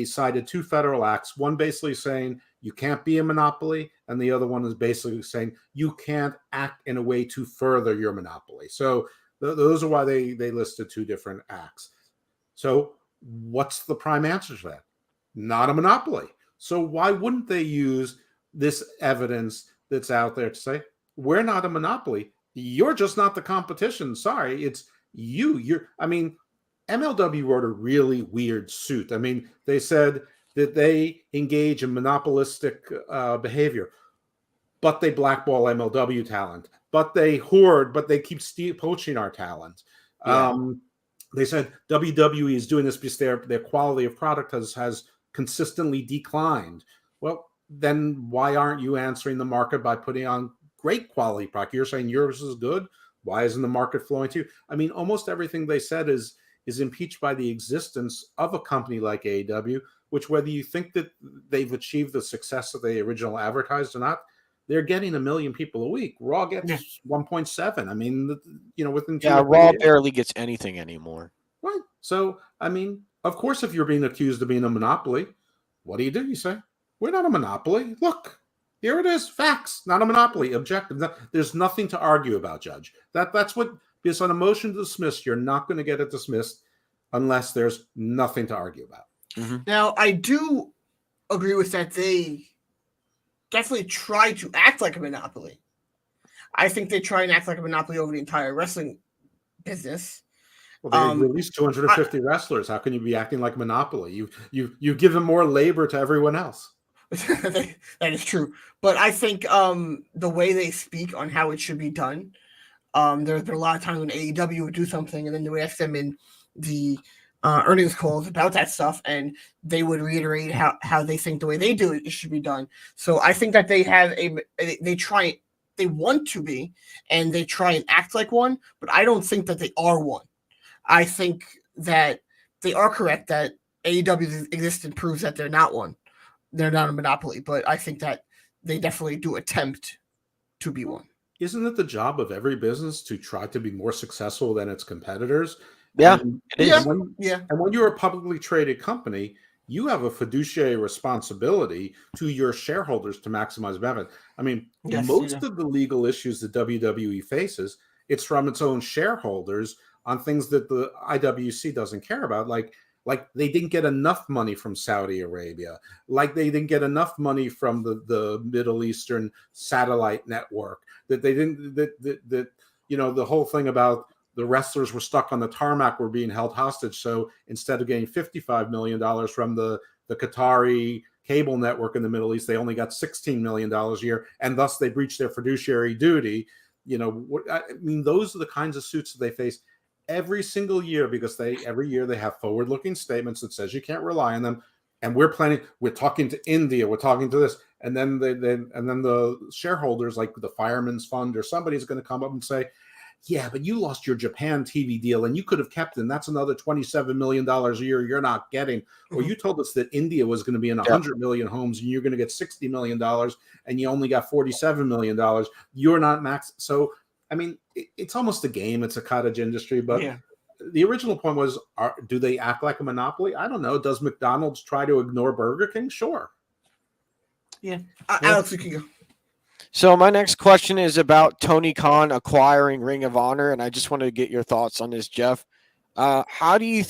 cited 2 federal acts, one basically saying you can't be a monopoly, and the other one is basically saying you can't act in a way to further your monopoly. So those are why they listed 2 different acts. So what's the prime answer to that? Not a monopoly. So why wouldn't they use this evidence that's out there to say, we're not a monopoly. You're just not the competition. Sorry, it's you. I mean, MLW wrote a really weird suit. I mean, they said that they engage in monopolistic behavior, but they blackball MLW talent, but they hoard, but they keep poaching our talent. Yeah. They said WWE is doing this because their quality of product has consistently declined. Well, then why aren't you answering the market by putting on great quality product? You're saying yours is good. Why isn't the market flowing to you? I mean, almost everything they said is impeached by the existence of a company like AEW, which, whether you think that they've achieved the success that they originally advertised or not, they're getting 1 million people a week. Raw gets 1.7. I mean, within 2 or 3 Raw years. barely gets anything anymore. Right. So, I mean, of course, if you're being accused of being a monopoly, what do? You say, we're not a monopoly. Look, here it is. Facts, not a monopoly. Objective. There's nothing to argue about, Judge. That's what, because on a motion to dismiss, you're not going to get it dismissed unless there's nothing to argue about. Mm-hmm. Now, I do agree with that. They definitely try to act like a monopoly. I think they try and act like a monopoly over the entire wrestling business. Well, they released 250 wrestlers. How can you be acting like monopoly? You give them more labor to everyone else. That is true. But I think the way they speak on how it should be done, there's been a lot of times when AEW would do something and then they would ask them in the earnings calls about that stuff, and they would reiterate how they think the way they do it should be done. So I think that they have they want to be, and they try and act like one, but I don't think that they are one. I think that they are correct that AEW's existence proves that they're not one. They're not a monopoly, but I think that they definitely do attempt to be one. Isn't it the job of every business to try to be more successful than its competitors? Yeah, it is. And when you're a publicly traded company, you have a fiduciary responsibility to your shareholders to maximize benefit. I mean, most of the legal issues that WWE faces, it's from its own shareholders on things that the IWC doesn't care about, like they didn't get enough money from Saudi Arabia, like they didn't get enough money from the Middle Eastern satellite network, that they didn't that the whole thing about the wrestlers were stuck on the tarmac were being held hostage. So instead of getting $55 million from the Qatari cable network in the Middle East, they only got $16 million a year, and thus they breached their fiduciary duty. I mean, those are the kinds of suits that they face every single year, because every year they have forward-looking statements that says you can't rely on them. And we're talking to India, we're talking to this, and then the shareholders, like the Fireman's Fund or somebody's going to come up and say, yeah, but you lost your Japan TV deal and you could have kept it, and that's another $27 million a year you're not getting. Or you told us that India was going to be in 100 million homes and you're going to get $60 million and you only got $47 million. You're not max. So, I mean, it's almost a game. It's a cottage industry. But the original point was, do they act like a monopoly? I don't know. Does McDonald's try to ignore Burger King? Sure. Yeah. Alex, you can go. So my next question is about Tony Khan acquiring Ring of Honor, and I just wanted to get your thoughts on this, Jeff. How do you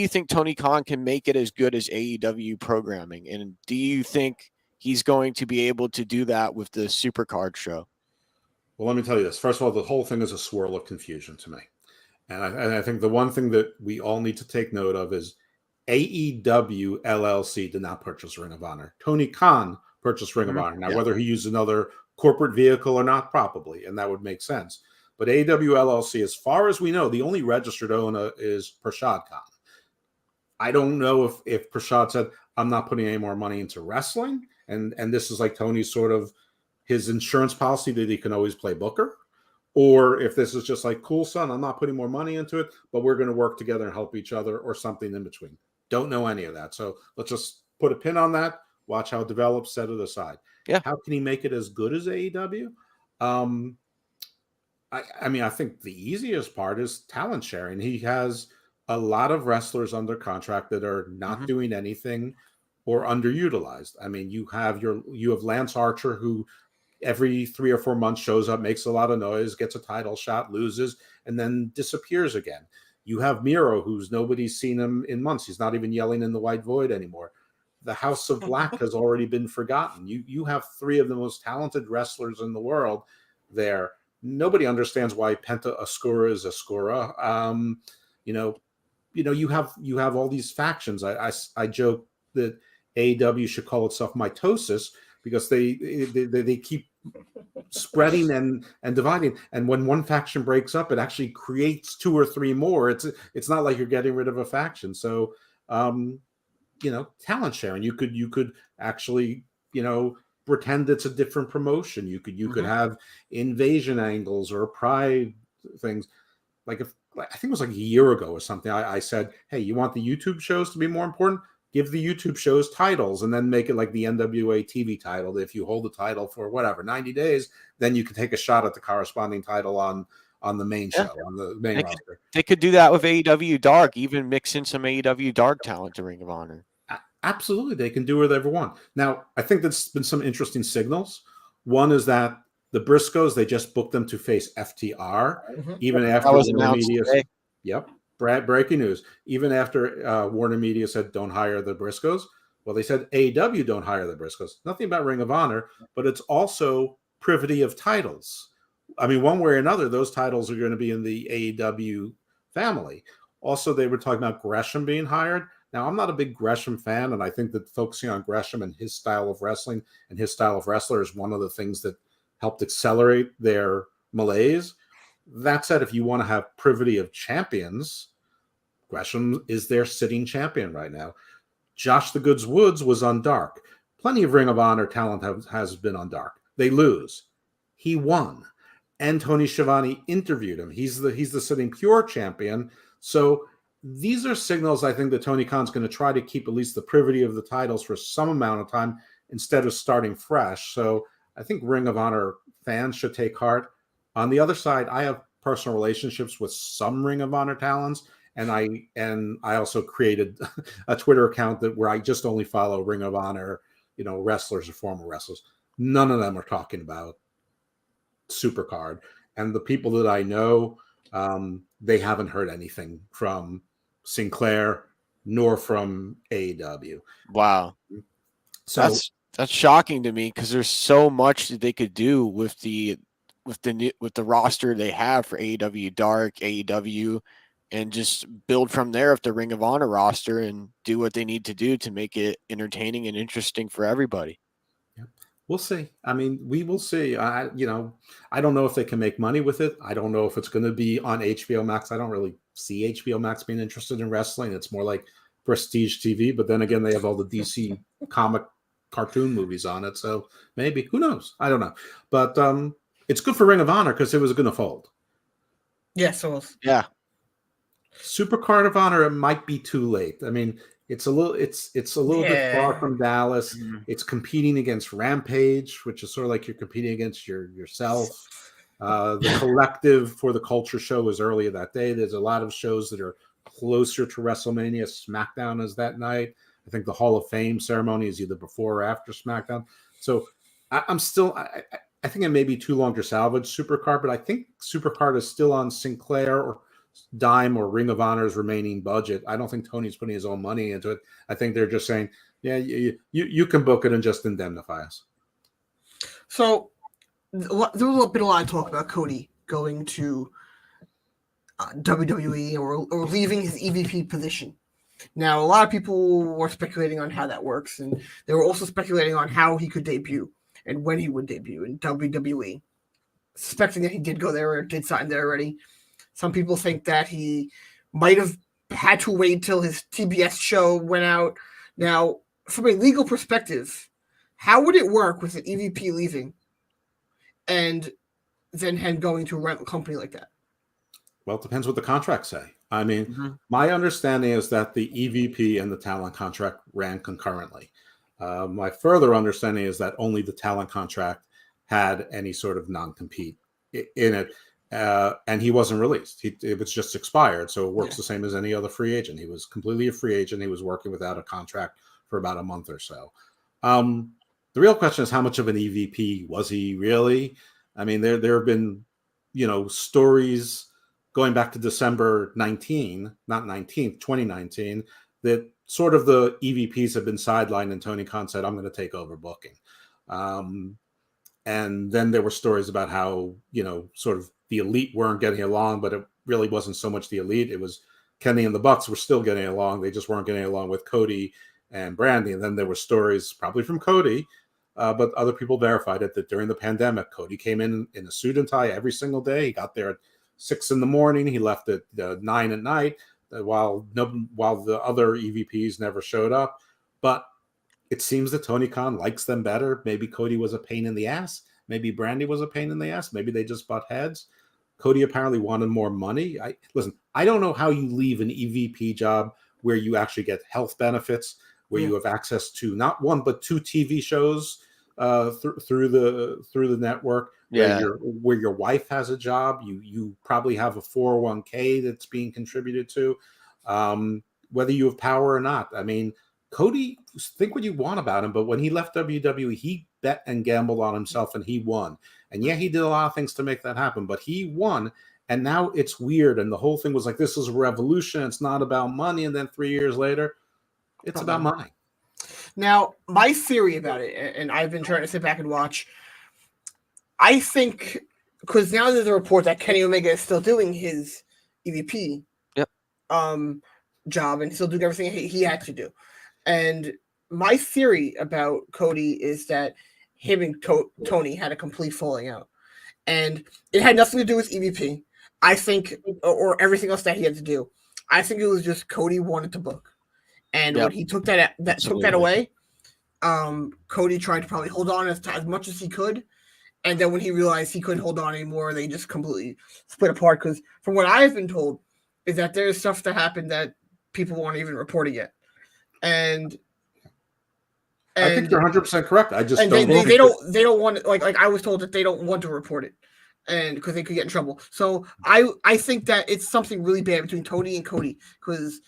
think Tony Khan can make it as good as AEW programming, and do you think he's going to be able to do that with the Supercard show? Well, let me tell you this. First of all, the whole thing is a swirl of confusion to me, and I think the one thing that we all need to take note of is AEW LLC did not purchase Ring of Honor. Tony Khan purchased Ring of Honor. Now, whether he used another corporate vehicle or not, probably, and that would make sense. But AEW LLC, as far as we know, the only registered owner is Prashad Khan. I don't know if Prashad said, I'm not putting any more money into wrestling, and this is like Tony's sort of his insurance policy that he can always play Booker, or if this is just like, cool, son, I'm not putting more money into it, but we're going to work together and help each other, or something in between. Don't know any of that. So let's just put a pin on that. Watch how it develops, set it aside. Yeah. How can he make it as good as AEW? I mean, I think the easiest part is talent sharing. He has a lot of wrestlers under contract that are not doing anything or underutilized. I mean, you have Lance Archer, who every 3 or 4 months shows up, makes a lot of noise, gets a title shot, loses, and then disappears again. You have Miro, who's nobody's seen him in months. He's not even yelling in the white void anymore. The House of Black has already been forgotten. You have 3 of the most talented wrestlers in the world there. Nobody understands why Penta Oscura is Oscura. you have all these factions. I joke that AEW should call itself mitosis because they keep spreading and dividing, and when one faction breaks up, it actually creates 2 or 3 more. It's not like you're getting rid of a faction. So talent sharing, you could actually pretend it's a different promotion. You could have invasion angles or pride things. Like I think it was like a year ago or something, I said, hey, you want the YouTube shows to be more important? Give the YouTube shows titles and then make it like the NWA TV title. If you hold the title for 90 days, then you can take a shot at the corresponding title on the main show, on the main roster. They could do that with AEW Dark, even mix in some AEW Dark talent to Ring of Honor. Absolutely, they can do whatever they want. Now, I think there's been some interesting signals. One is that the Briscoes, they just booked them to face FTR, even after Warner Media. Yep, breaking news. Even after Warner Media said don't hire the Briscoes. Well, they said AEW don't hire the Briscoes. Nothing about Ring of Honor, but it's also privity of titles. I mean, one way or another, those titles are going to be in the AEW family. Also, they were talking about Gresham being hired. Now, I'm not a big Gresham fan, and I think that focusing on Gresham and his style of wrestling and his style of wrestler is one of the things that helped accelerate their malaise. That said, if you want to have privity of champions, Gresham is their sitting champion right now. Josh the Goods Woods was on Dark. Plenty of Ring of Honor talent has been on Dark. They lose. He won. And Tony Schiavone interviewed him. He's the sitting pure champion. So these are signals, I think, that Tony Khan's going to try to keep at least the privity of the titles for some amount of time instead of starting fresh. So I think Ring of Honor fans should take heart. On the other side, I have personal relationships with some Ring of Honor talents, and I also created a Twitter account where I just only follow Ring of Honor, wrestlers or former wrestlers. None of them are talking about Supercard, and the people that I know, they haven't heard anything from Sinclair nor from AEW. Wow, so that's shocking to me because there's so much that they could do with the roster they have for AEW Dark, AEW, and just build from there with the Ring of Honor roster and do what they need to do to make it entertaining and interesting for everybody. We'll see. I mean, we will see. I don't know if they can make money with it. I don't know if it's going to be on HBO Max. I don't really see HBO Max being interested in wrestling. It's more like prestige TV. But then again, they have all the DC comic cartoon movies on it. So maybe, who knows? I don't know. But it's good for Ring of Honor because it was going to fold. Yes, it was. Yeah. Supercard of Honor, it might be too late. I mean, it's a little bit far from Dallas. It's competing against Rampage, which is sort of like you're competing against yourself. The Collective for the Culture show was earlier that day. There's a lot of shows that are closer to WrestleMania. SmackDown is that night. I think the Hall of Fame ceremony is either before or after SmackDown. So I'm still, I think it may be too long to salvage Supercard, but I think Supercard is still on Sinclair or Dime or Ring of Honor's remaining budget. I don't think Tony's putting his own money into it. I think they're just saying, yeah, you can book it and just indemnify us. So there was been a lot of talk about Cody going to WWE or leaving his EVP position. Now, a lot of people were speculating on how that works, and they were also speculating on how he could debut and when he would debut in WWE, suspecting that he did go there or did sign there already. Some people think that he might have had to wait till his TBS show went out. Now, from a legal perspective, how would it work with an EVP leaving and then him going to a rental company like that? Well, it depends what the contracts say. I mean, my understanding is that the EVP and the talent contract ran concurrently. My further understanding is that only the talent contract had any sort of non-compete in it. And he wasn't released. It was just expired. So it works the same as any other free agent. He was completely a free agent. He was working without a contract for about a month or so. The real question is, how much of an EVP was he really? I mean, there have been, stories going back to December 2019, that sort of the EVPs have been sidelined and Tony Khan said, I'm going to take over booking. And then there were stories about how, sort of the elite weren't getting along, but it really wasn't so much the elite. It was Kenny and the Bucks were still getting along. They just weren't getting along with Cody and Brandy. And then there were stories probably from Cody, but other people verified it, that during the pandemic, Cody came in a suit and tie every single day. He got there at 6 a.m. He left at 9 at night, while the other EVPs never showed up. But it seems that Tony Khan likes them better. Maybe Cody was a pain in the ass. Maybe Brandy was a pain in the ass. Maybe they just butt heads. Cody apparently wanted more money. I don't know how you leave an EVP job where you actually get health benefits, where you have access to not one but 2 TV shows through the network, where your wife has a job. You probably have a 401k that's being contributed to, whether you have power or not. I mean, Cody, think what you want about him, but when he left WWE, he bet and gambled on himself and he won. And yeah, he did a lot of things to make that happen, but he won. And now it's weird. And the whole thing was like, this is a revolution. It's not about money. And then 3 years later, it's about money. Now, my theory about it, and I've been trying to sit back and watch, I think, because now there's a report that Kenny Omega is still doing his EVP job and still doing everything he had to do. And my theory about Cody is that him and Tony had a complete falling out. And it had nothing to do with EVP, I think, or everything else that he had to do. I think it was just Cody wanted to book. And when he took that away, Cody tried to probably hold on as much as he could. And then when he realized he couldn't hold on anymore, they just completely split apart. Because from what I've been told, is that there's stuff that happened that people won't even report it yet. And I think you're 100% correct. I just they don't want it, like I was told that they don't want to report it, and because they could get in trouble. So I think that it's something really bad between Tony and Cody, because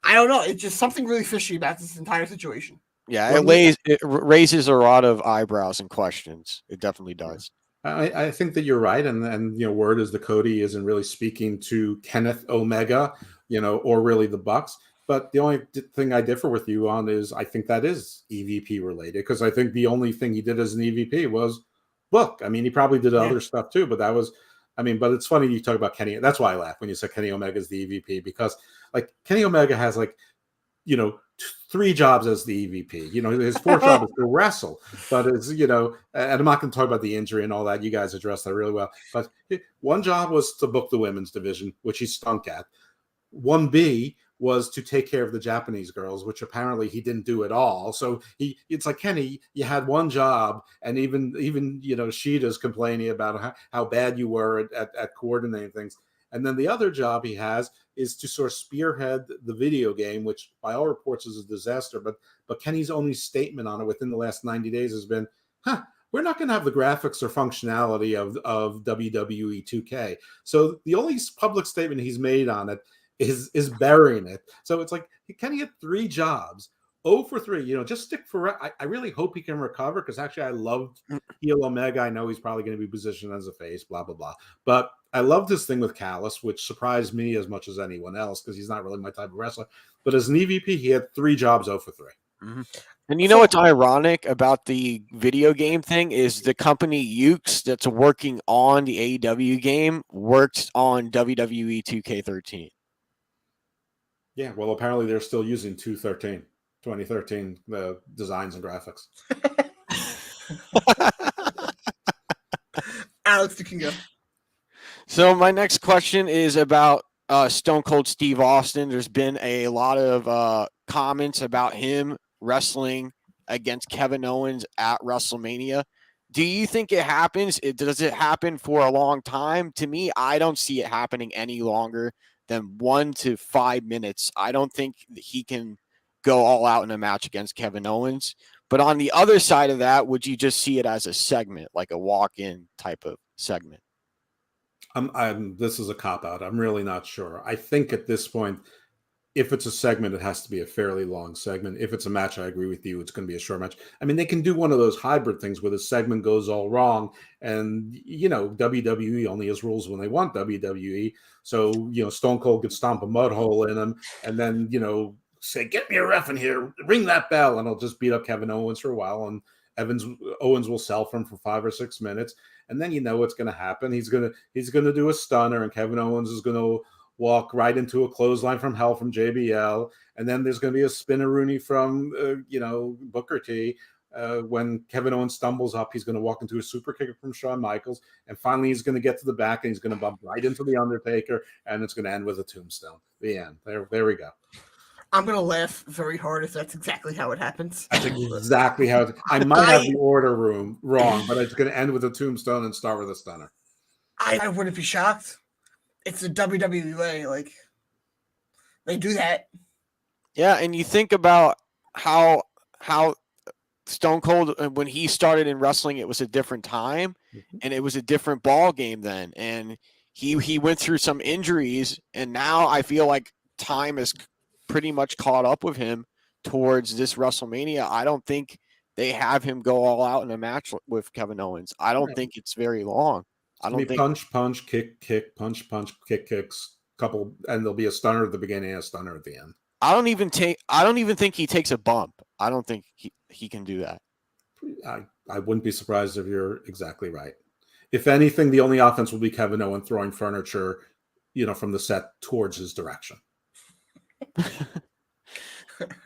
I don't know, it's just something really fishy about this entire situation. Yeah, it raises a lot of eyebrows and questions. It definitely does. I think that you're right, and word is that Cody isn't really speaking to Kenneth Omega, or really the Bucks. But the only thing I differ with you on is I think that is EVP related, because I think the only thing he did as an EVP was book. I mean, he probably did other stuff too, but that was, but it's funny you talk about Kenny. That's why I laugh when you said Kenny Omega is the EVP, because like Kenny Omega has 3 jobs as the EVP. His 4th job is to wrestle, but it's, and I'm not going to talk about the injury and all that. You guys addressed that really well. But one job was to book the women's division, which he stunk at. 1B was to take care of the Japanese girls, which apparently he didn't do at all. So it's like, Kenny, you had one job, and even Sheeta's complaining about how bad you were at coordinating things. And then the other job he has is to sort of spearhead the video game, which by all reports is a disaster. But Kenny's only statement on it within the last 90 days has been, we're not going to have the graphics or functionality of WWE 2K. So the only public statement he's made on it is burying it. So it's like, Kenny had 3 jobs, 0 for 3. Just stick for. I really hope he can recover, because actually I loved heel Omega. I know he's probably going to be positioned as a face, blah blah blah. But I loved his thing with Callis, which surprised me as much as anyone else, because he's not really my type of wrestler. But as an EVP, he had 3 jobs, 0 for 3. Mm-hmm. And what's ironic about the video game thing is the company Ukes that's working on the AEW game works on WWE 2K13. Yeah, well, apparently they're still using 2013 designs and graphics. Alex, you can go. So my next question is about Stone Cold Steve Austin. There's been a lot of comments about him wrestling against Kevin Owens at WrestleMania. Do you think it happens? Does it happen for a long time? To me, I don't see it happening any longer than 1 to 5 minutes. I don't think he can go all out in a match against Kevin Owens. But on the other side of that, would you just see it as a segment, like a walk-in type of segment? This is a cop-out. I'm really not sure. I think at this point, if it's a segment, it has to be a fairly long segment. If it's a match, I agree with you. It's going to be a short match. They can do one of those hybrid things where the segment goes all wrong. And, WWE only has rules when they want WWE. So, Stone Cold could stomp a mud hole in them and then, say, get me a ref in here, ring that bell. And I'll just beat up Kevin Owens for a while. And Owens will sell for him for 5 or 6 minutes. And then what's going to happen. He's going to do a stunner, and Kevin Owens is going to walk right into a clothesline from hell from JBL, and then there's going to be a spinneroonie from Booker T. When Kevin Owens stumbles up, he's going to walk into a super kick from Shawn Michaels, and finally he's going to get to the back and he's going to bump right into the Undertaker, and it's going to end with a tombstone. The end. There we go. I'm going to laugh very hard if that's exactly how it happens. That's exactly how I might have the order wrong, but it's going to end with a tombstone and start with a stunner. I wouldn't be shocked. It's the WWE, like they do that. Yeah, and you think about how Stone Cold, when he started in wrestling, it was a different time, and it was a different ball game then. And he went through some injuries, and now I feel like time is pretty much caught up with him towards this WrestleMania. I don't think they have him go all out in a match with Kevin Owens. I don't think it's very long. I don't think punch, kick, punch, kicks, couple, and there'll be a stunner at the beginning and a stunner at the end. I don't even think he takes a bump. I don't think he can do that. I wouldn't be surprised if you're exactly right. If anything, the only offense will be Kevin Owens throwing furniture, from the set towards his direction.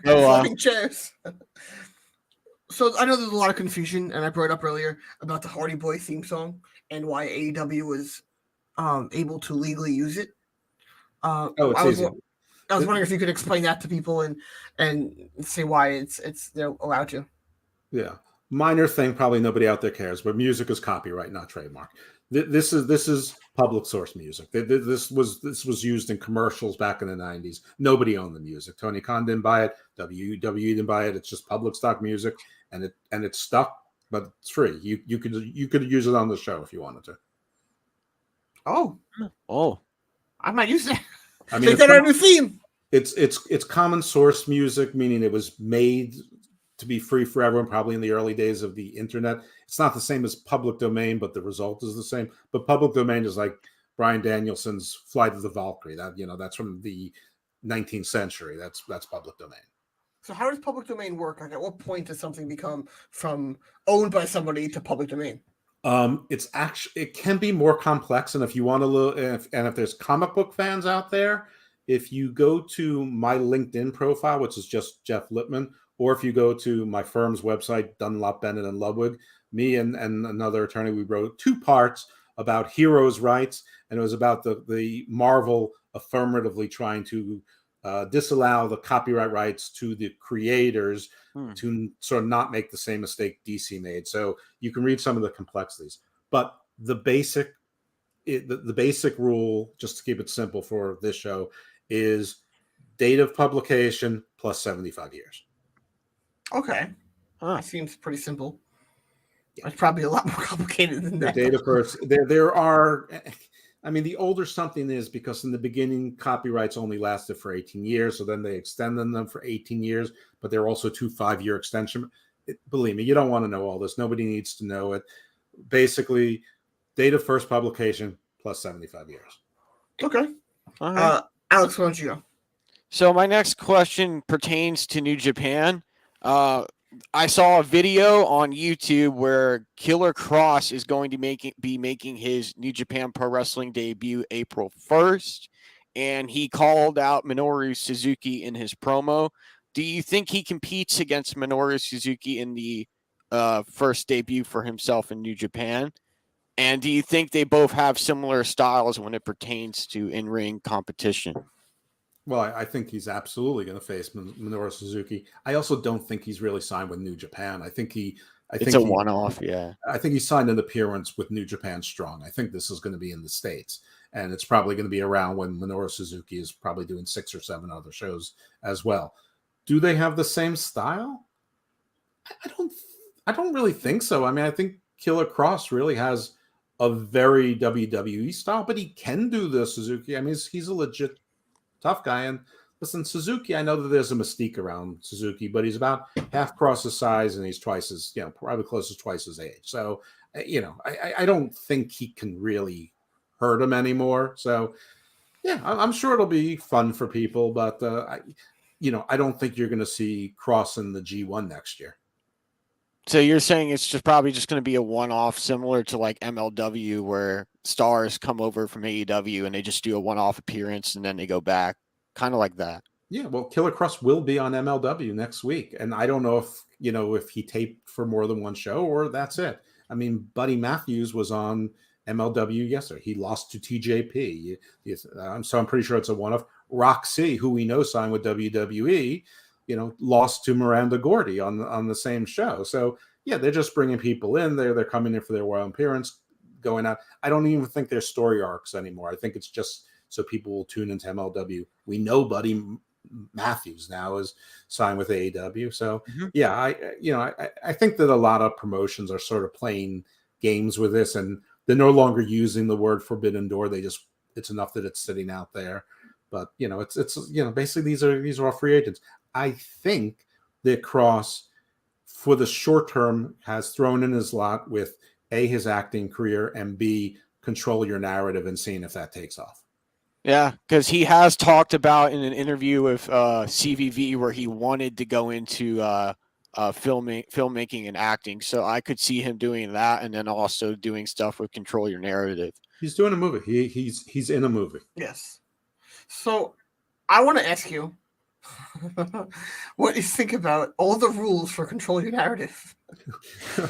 Flipping chairs. So I know there's a lot of confusion, and I brought up earlier about the Hardy Boy theme song and why AEW was able to legally use it. I was wondering if you could explain that to people and say why it's they're allowed to. Yeah, minor thing, probably nobody out there cares, but music is copyright, not trademark. This is public source music. This was used in commercials back in the 90s. Nobody owned the music. Tony Khan didn't buy it. WWE didn't buy it. It's just public stock music, and it's stuck, but it's free. You could use it on the show if you wanted to. Oh, I might use that. I mean, it's our new theme. It's common source music, meaning it was made to be free for everyone, probably in the early days of the internet. It's not the same as public domain, but the result is the same. But public domain is like Bryan Danielson's Flight of the Valkyrie. That's from the 19th century. That's public domain. So how does public domain work? Like, at what point does something become from owned by somebody to public domain? It can be more complex, and if you want to look, if there's comic book fans out there, if you go to my LinkedIn profile, which is just Jeff Lippman, or if you go to my firm's website, Dunlop, Bennett and Ludwig, me and another attorney, we wrote 2 parts about heroes' rights, and it was about the Marvel affirmatively trying to disallow the copyright rights to the creators to sort of not make the same mistake DC made. So you can read some of the complexities, but the basic rule, just to keep it simple for this show, is date of publication plus 75 years. Okay. That seems pretty simple. It's probably a lot more complicated than that. The date of birth. There are, I mean, the older something is, because in the beginning, copyrights only lasted for 18 years. So then they extended them for 18 years, but there are also 2 5-year extension. Believe me, you don't want to know all this. Nobody needs to know it. Basically, date of first publication plus 75 years. Okay. All right. Alex, why don't you go? So my next question pertains to New Japan. I saw a video on YouTube where Killer Cross is going to be making his New Japan Pro Wrestling debut April 1st, and he called out Minoru Suzuki in his promo. Do you think he competes against Minoru Suzuki in the first debut for himself in New Japan? And do you think they both have similar styles when it pertains to in-ring competition? Well, I think he's absolutely going to face Minoru Suzuki. I also don't think he's really signed with New Japan. It's a one-off, yeah. I think he signed an appearance with New Japan Strong. I think this is going to be in the States, and it's probably going to be around when Minoru Suzuki is probably doing 6 or 7 other shows as well. Do they have the same style? I don't really think so. I mean, I think Killer Cross really has a very WWE style, but he can do the Suzuki. I mean, he's a legit tough guy. And listen, Suzuki, I know that there's a mystique around Suzuki, but he's about half Cross's size, and he's twice as, probably close to twice his age. So, I don't think he can really hurt him anymore. So, yeah, I'm sure it'll be fun for people, but I don't think you're going to see Cross in the G1 next year. So you're saying it's just probably just going to be a one-off, similar to like MLW, where stars come over from AEW and they just do a one-off appearance and then they go back, kind of like that. Yeah, well, Killer Cross will be on MLW next week, and I don't know if he taped for more than one show or that's it. I mean, Buddy Matthews was on MLW yesterday. He lost to TJP. So I'm pretty sure it's a one-off. Roxy, who we know signed with WWE, lost to Miranda Gordy on the same show. So yeah, they're just bringing people in. They're coming in for their royal appearance, going out. I don't even think they're story arcs anymore. I think it's just so people will tune into MLW. We know Buddy Matthews now is signed with AEW. So yeah, I think that a lot of promotions are sort of playing games with this, and they're no longer using the word forbidden door. It's enough that it's sitting out there. But it's basically these are all free agents. I think that Cross, for the short term, has thrown in his lot with A, his acting career, and B, control your narrative and seeing if that takes off. Yeah, because he has talked about in an interview with CVV where he wanted to go into filmmaking and acting. So I could see him doing that, and then also doing stuff with control your narrative. He's doing a movie. He's in a movie. Yes. So I want to ask you what you think about all the rules for control your narrative. well,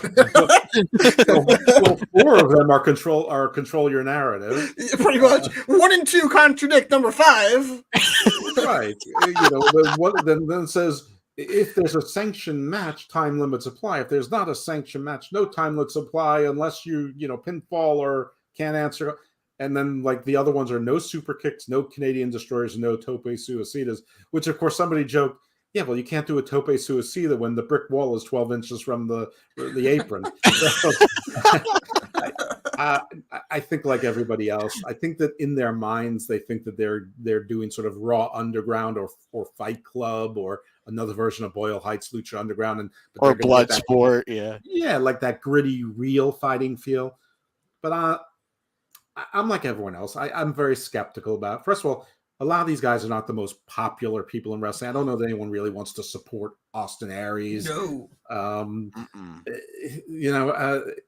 4 of them are control your narrative. Pretty much. 1 and 2 contradict number 5. Right. Then it says if there's a sanctioned match, time limits apply. If there's not a sanctioned match, no time limits apply unless you pinfall or can't answer. And then, like, the other ones are no super kicks, no Canadian destroyers, no tope suicidas, which, of course, somebody joked, yeah, well, you can't do a tope suicida when the brick wall is 12 inches from the apron. So, I think, like everybody else, I think that in their minds, they think that they're doing sort of Raw Underground or Fight Club or another version of Boyle Heights Lucha Underground. Or Bloodsport, yeah. Yeah, like that gritty, real fighting feel. But I'm like everyone else. I'm very skeptical about it. First of all, a lot of these guys are not the most popular people in wrestling. I don't know that anyone really wants to support Austin Aries. No.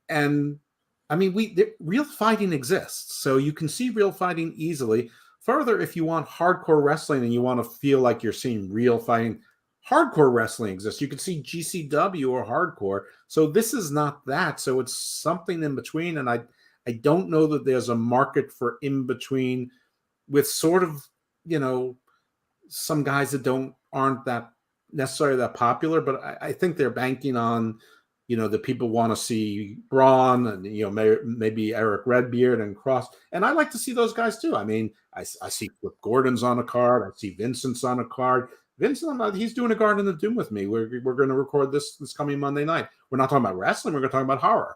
And I mean, real fighting exists. So you can see real fighting easily. Further, if you want hardcore wrestling and you want to feel like you're seeing real fighting, hardcore wrestling exists. You can see GCW or hardcore. So this is not that. So it's something in between. And I don't know that there's a market for in between with sort of, some guys that aren't that necessarily that popular, but I think they're banking on, that people want to see Braun and, maybe Eric Redbeard and Cross. And I like to see those guys too. I mean, I see Flip Gordon's on a card. I see Vincent's on a card. Vincent, he's doing a Garden of Doom with me. We're going to record this coming Monday night. We're not talking about wrestling. We're going to talk about horror.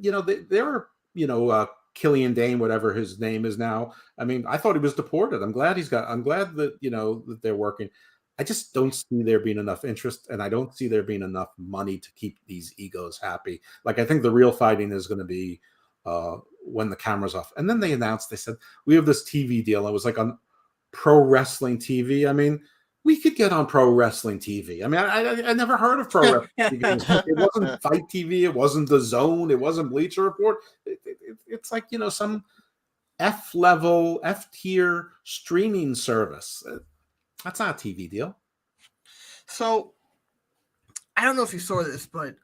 They're Killian Dane, whatever his name is now. I mean, I thought he was deported. I'm glad that, that they're working. I just don't see there being enough interest, and I don't see there being enough money to keep these egos happy. Like, I think the real fighting is going to be when the camera's off. And then they said, we have this TV deal. It was like on Pro Wrestling TV. I mean, we could get on Pro Wrestling TV. I mean, I never heard of Pro Wrestling TV. It wasn't Fight TV. It wasn't The Zone. It wasn't Bleacher Report. It's like, some F-level, F-tier streaming service. That's not a TV deal. So, I don't know if you saw this, but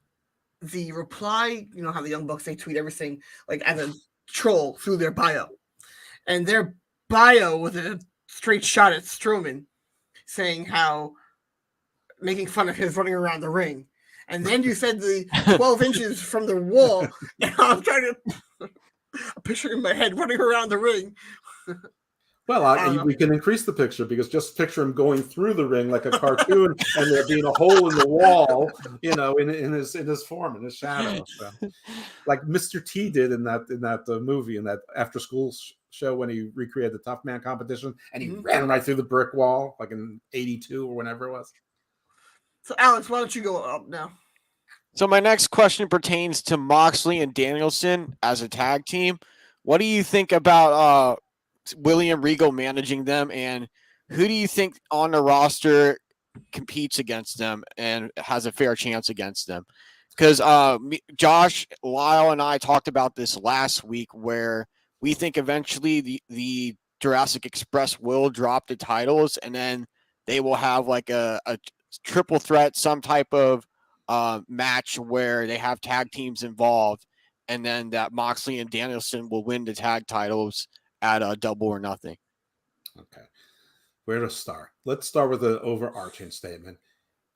the reply, how the Young Bucks, they tweet everything like as a troll through their bio. And their bio was a straight shot at Strowman, saying how making fun of his running around the ring. And then you said the 12 inches from the wall. And I'm trying to picture in my head running around the ring. Well, we can increase the picture, because just picture him going through the ring like a cartoon and there being a hole in the wall, in his form, in his shadow. So, like Mr. T did in that movie, in that after school show when he recreated the Tough Man competition and he ran right through the brick wall, like in 82 or whenever it was. So, Alex, why don't you go up now? So my next question pertains to Moxley and Danielson as a tag team. What do you think about William Regal managing them, and who do you think on the roster competes against them and has a fair chance against them. Because Josh, Lyle, and I talked about this last week, where we think eventually the Jurassic Express will drop the titles, and then they will have like a triple threat, some type of match where they have tag teams involved, and then that Moxley and Danielson will win the tag titles at a Double or Nothing. Okay. Where to start? Let's start with the overarching statement.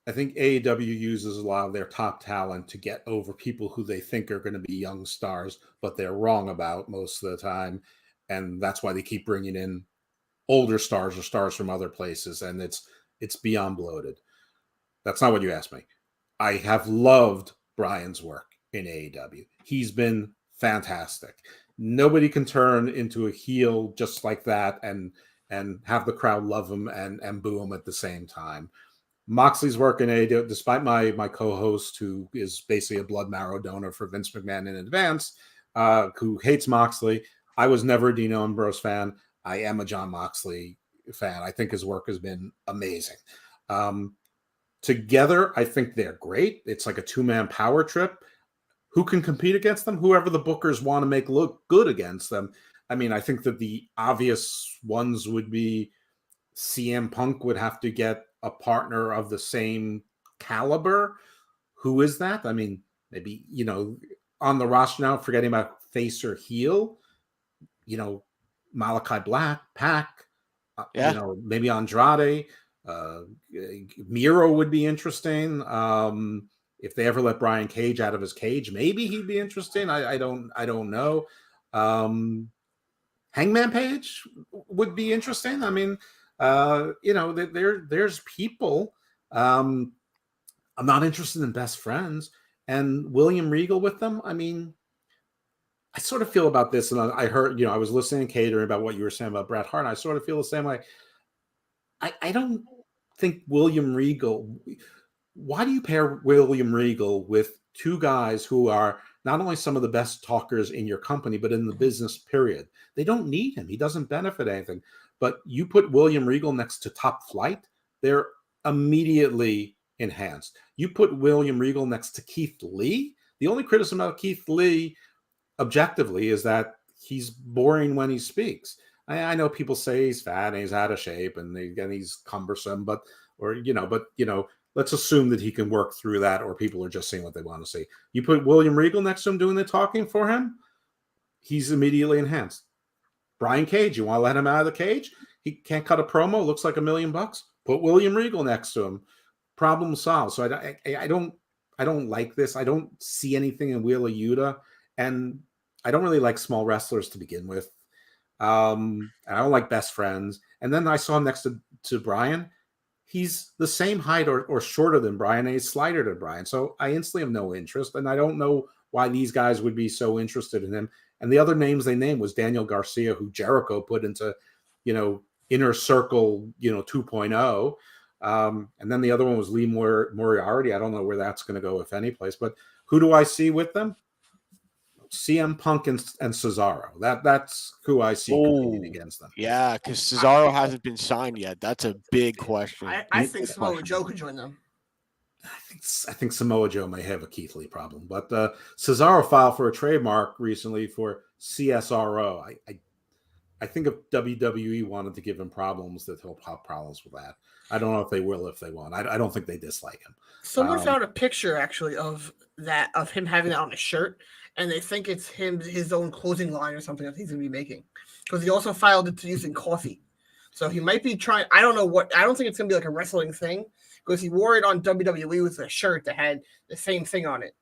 I think AEW uses a lot of their top talent to get over people who they think are going to be young stars, but they're wrong about most of the time. And that's why they keep bringing in older stars or stars from other places. And it's beyond bloated. That's not what you asked me. I have loved Brian's work in AEW. He's been fantastic. Nobody can turn into a heel just like that and have the crowd love him and boo him at the same time. Moxley's work in AEW, despite my co-host, who is basically a blood marrow donor for Vince McMahon in advance, who hates Moxley. I was never a Dino Ambrose fan. I am a Jon Moxley fan. I think his work has been amazing. Together, I think they're great. It's like a two-man power trip. Who can compete against them? Whoever the bookers want to make look good against them. I mean, I think that the obvious ones would be CM Punk would have to get a partner of the same caliber. Who is that? I mean, maybe, on the roster now, forgetting about face or heel, Malachi Black, Pac, maybe Andrade, Miro would be interesting. If they ever let Brian Cage out of his cage, maybe he'd be interesting. I don't know. Hangman Page would be interesting. I mean, there's people. I'm not interested in best friends and William Regal with them. I mean, I sort of feel about this, and I heard, I was listening to Cater about what you were saying about Bret Hart, and I sort of feel the same way. I don't think William Regal. Why do you pair William Regal with two guys who are not only some of the best talkers in your company, but in the business, period? They don't need him. He doesn't benefit anything. But you put William Regal next to Top Flight, they're immediately enhanced. You put William Regal next to Keith Lee. The only criticism about Keith Lee, objectively, is that he's boring when he speaks. I know people say he's fat and he's out of shape and he's cumbersome, but let's assume that he can work through that, or people are just seeing what they want to see. You put William Regal next to him doing the talking for him, he's immediately enhanced. Brian Cage, you want to let him out of the cage? He can't cut a promo, looks like $1 million. Put William Regal next to him. Problem solved. So I don't like this. I don't see anything in Wheeler Yuta, and I don't really like small wrestlers to begin with. I don't like best friends. And then I saw him next to Brian. He's the same height or shorter than Brian, and he's slighter than Brian. So I instantly have no interest, and I don't know why these guys would be so interested in him. And the other names they named was Daniel Garcia, who Jericho put into, Inner Circle, 2.0. And then the other one was Lee Moriarty. I don't know where that's going to go, if any place. But who do I see with them? CM Punk and Cesaro. That's who I see competing against them. Yeah, because Cesaro hasn't been signed yet. That's a big question. I think Samoa Joe could join them. I think Samoa Joe may have a Keith Lee problem, but Cesaro filed for a trademark recently for CSRO. I think if WWE wanted to give him problems, that he'll have problems with that. I don't know if they will, if they won't. I don't think they dislike him. Someone found a picture actually of him having that on his shirt, and they think it's his own clothing line or something that he's going to be making, because he also filed it to using coffee. So he might be trying. I don't know what. I don't think it's going to be like a wrestling thing, because he wore it on WWE with a shirt that had the same thing on it.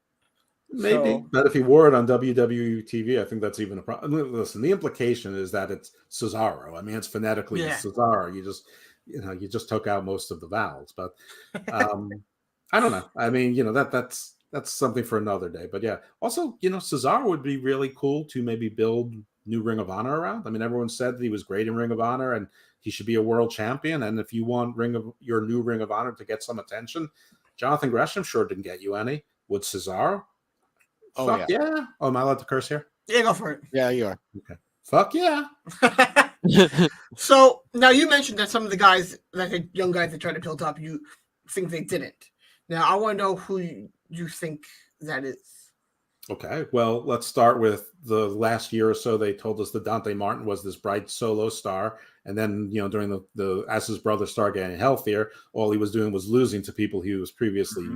Maybe, but if he wore it on WWE TV, I think that's even a problem. Listen, the implication is that it's Cesaro. I mean, it's phonetically Cesaro. You just took out most of the vowels, but I don't know. I mean, that's something for another day. But yeah, also, Cesaro would be really cool to maybe build new Ring of Honor around. I mean, everyone said that he was great in Ring of Honor and he should be a world champion. And if you want your new Ring of Honor to get some attention, Jonathan Gresham sure didn't get you any. Would Cesaro? Oh, Fuck yeah. Oh, am I allowed to curse here? Yeah, go for it. Yeah, you are. Okay. Fuck yeah. So now you mentioned that some of the guys, that the young guys that try to build up, you think they didn't. Now, I want to know who you think that is. Okay, well, let's start with the last year or so. They told us that Dante Martin was this bright solo star, and then during the as his brother started getting healthier, all he was doing was losing to people he was previously